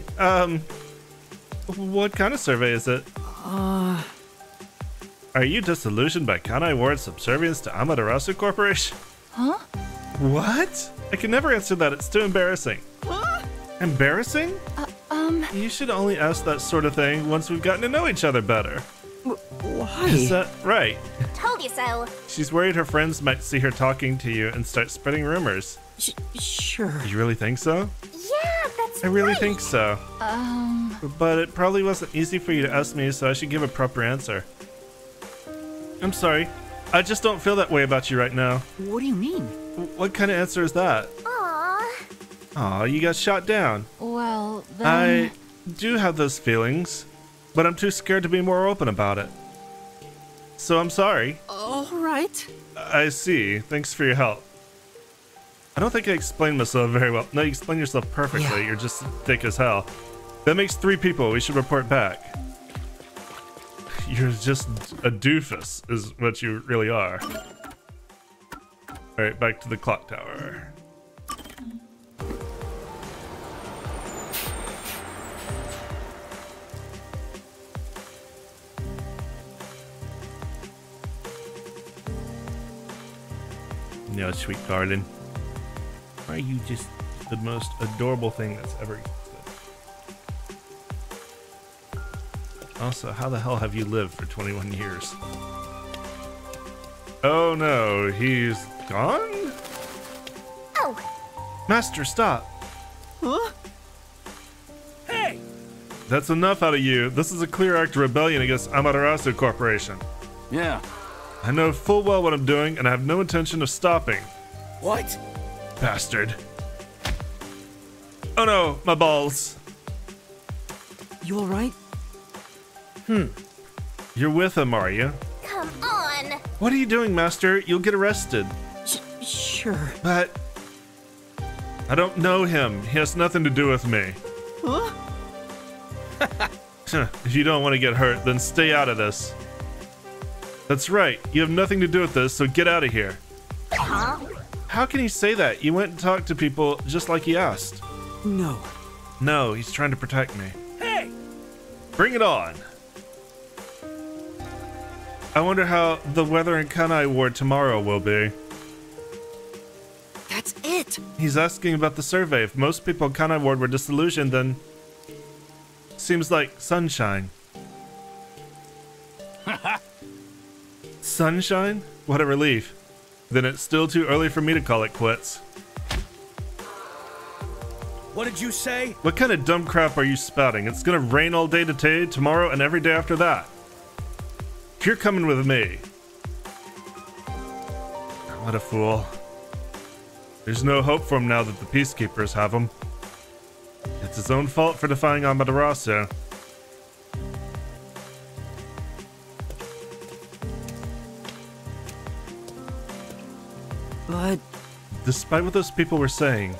Speaker 1: What kind of survey is it? Are you disillusioned by Kanai Ward's subservience to Amaterasu Corporation?
Speaker 6: Huh?
Speaker 1: What? I can never answer that. It's too embarrassing.
Speaker 6: Huh?
Speaker 1: Embarrassing? You should only ask that sort of thing once we've gotten to know each other better.
Speaker 6: Why?
Speaker 1: Is that right?
Speaker 4: Told you so.
Speaker 1: She's worried her friends might see her talking to you and start spreading rumors.
Speaker 6: Sure.
Speaker 1: You really think so?
Speaker 4: Yeah, that's
Speaker 1: I really
Speaker 4: right.
Speaker 1: think so. But it probably wasn't easy for you to ask me, so I should give a proper answer. I'm sorry. I just don't feel that way about you right now.
Speaker 6: What do you mean?
Speaker 1: What kind of answer is that?
Speaker 4: Aww.
Speaker 1: Aw, you got shot down.
Speaker 8: Well, then...
Speaker 1: I do have those feelings, but I'm too scared to be more open about it. So I'm sorry.
Speaker 6: All right.
Speaker 1: I see. Thanks for your help. I don't think I explained myself very well. No, you explained yourself perfectly.
Speaker 2: Yeah.
Speaker 1: You're just thick as hell. That makes 3 people. We should report back. You're just a doofus, is what you really are. Alright, back to the clock tower. No, sweet darling. Why are you just the most adorable thing that's ever existed? Also, how the hell have you lived for 21 years? Oh no, he's gone?
Speaker 4: Oh!
Speaker 1: Master, stop!
Speaker 7: Huh? Hey!
Speaker 1: That's enough out of you. This is a clear act of rebellion against Amaterasu Corporation.
Speaker 9: Yeah.
Speaker 1: I know full well what I'm doing, and I have no intention of stopping.
Speaker 7: What?
Speaker 1: Bastard. Oh no, my balls.
Speaker 2: You alright?
Speaker 1: You're with him, are you?
Speaker 4: Come on!
Speaker 1: What are you doing, Master? You'll get arrested.
Speaker 2: Sure.
Speaker 1: But I don't know him. He has nothing to do with me.
Speaker 7: Huh?
Speaker 1: If you don't want to get hurt, then stay out of this. That's right. You have nothing to do with this, so get out of here.
Speaker 4: Huh?
Speaker 1: How can he say that? You went and talked to people just like he asked.
Speaker 2: No.
Speaker 1: No, he's trying to protect me.
Speaker 7: Hey!
Speaker 1: Bring it on. I wonder how the weather in Kanai Ward tomorrow will be.
Speaker 2: That's it!
Speaker 1: He's asking about the survey. If most people in Kanai Ward were disillusioned, then seems like sunshine. Sunshine? What a relief. Then it's still too early for me to call it quits.
Speaker 7: What did you say?
Speaker 1: What kind of dumb crap are you spouting? It's gonna rain all day today, tomorrow, and every day after that. You're coming with me. What a fool. There's no hope for him now that the Peacekeepers have him. It's his own fault for defying Amaterasu.
Speaker 2: But...
Speaker 1: Despite what those people were saying,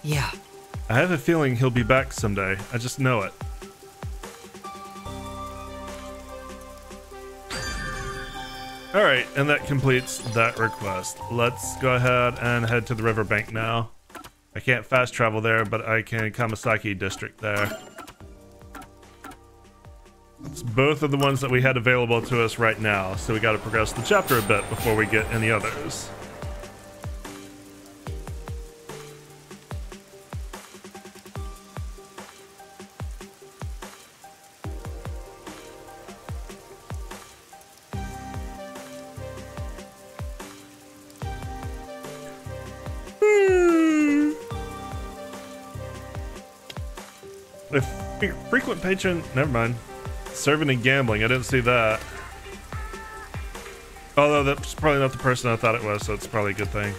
Speaker 2: yeah.
Speaker 1: I have a feeling he'll be back someday. I just know it. Alright, and that completes that request. Let's go ahead and head to the riverbank now. I can't fast travel there, but I can Kamasaki District there. It's both of the ones that we had available to us right now, so we gotta progress the chapter a bit before we get any others. If frequent patron, never mind. Serving and gambling, I didn't see that. Although that's probably not the person I thought it was, so it's probably a good thing.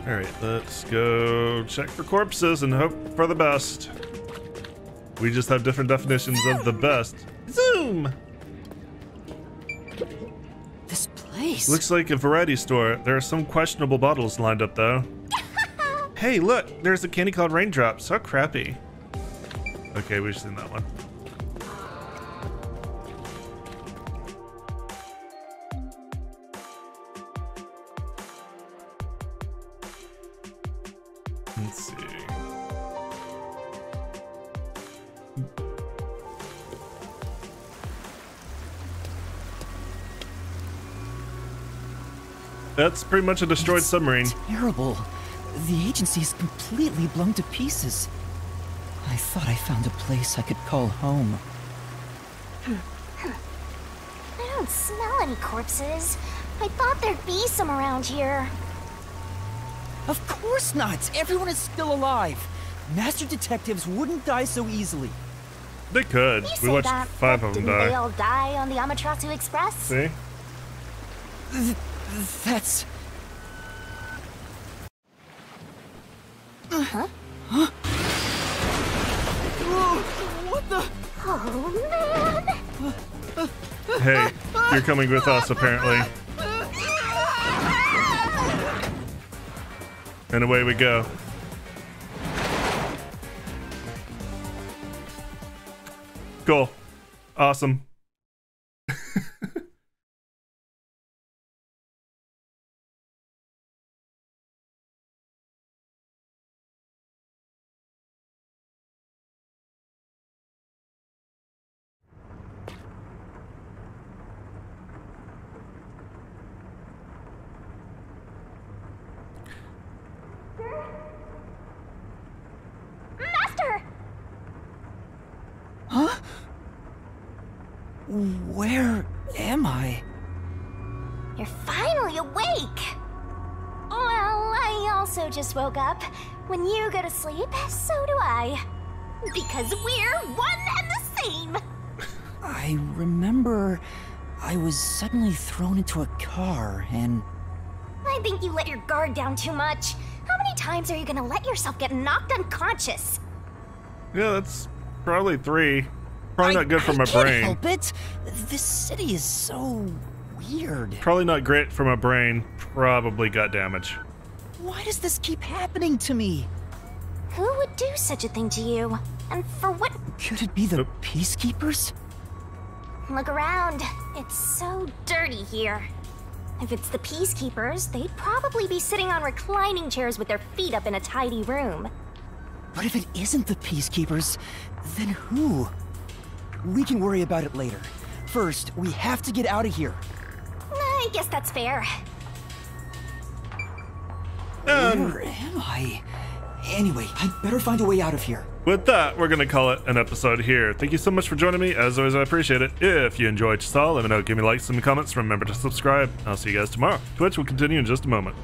Speaker 1: Alright, let's go check for corpses and hope for the best. We just have different definitions of the best. Zoom!
Speaker 2: This place...
Speaker 1: Looks like a variety store. There are some questionable bottles lined up, though. Hey, look! There's a candy called Raindrops. So crappy. Okay, we've seen that one. Let's see. That's pretty much a destroyed submarine.
Speaker 2: Terrible. The agency is completely blown to pieces. I thought I found a place I could call home.
Speaker 4: I don't smell any corpses. I thought there'd be some around here.
Speaker 2: Of course not! Everyone is still alive! Master detectives wouldn't die so easily.
Speaker 1: They could.
Speaker 4: You
Speaker 1: We
Speaker 4: say
Speaker 1: watched
Speaker 4: that,
Speaker 1: 5
Speaker 4: but
Speaker 1: of them
Speaker 4: didn't they
Speaker 1: die.
Speaker 4: all die on the Amaterasu Express?
Speaker 1: See?
Speaker 2: That's...
Speaker 4: Huh?
Speaker 2: Huh? What the...
Speaker 4: Oh, man!
Speaker 1: Hey, you're coming with us, apparently. And away we go. Cool. Awesome.
Speaker 2: Where am I?
Speaker 4: You're finally awake! Well, I also just woke up. When you go to sleep, so do I. Because we're one and the same!
Speaker 2: I remember I was suddenly thrown into a car and...
Speaker 4: I think you let your guard down too much. How many times are you gonna let yourself get knocked unconscious?
Speaker 1: Yeah, that's probably 3. Probably not good for my
Speaker 2: I can't
Speaker 1: brain.
Speaker 2: help it. This city is so weird.
Speaker 1: Probably not great for my brain. Probably got damage.
Speaker 2: Why does this keep happening to me?
Speaker 4: Who would do such a thing to you? And for what?
Speaker 2: Could it be the Peacekeepers?
Speaker 4: Look around. It's so dirty here. If it's the Peacekeepers, they'd probably be sitting on reclining chairs with their feet up in a tidy room.
Speaker 2: But if it isn't the Peacekeepers, then who? We can worry about it later. First, we have to get out of here.
Speaker 4: I guess that's fair.
Speaker 2: Where am I? Anyway, I'd better find a way out of here.
Speaker 1: With that, we're going to call it an episode here. Thank you so much for joining me. As always, I appreciate it. If you enjoyed what you saw, let me know. Give me likes and comments. Remember to subscribe. I'll see you guys tomorrow. Twitch will continue in just a moment.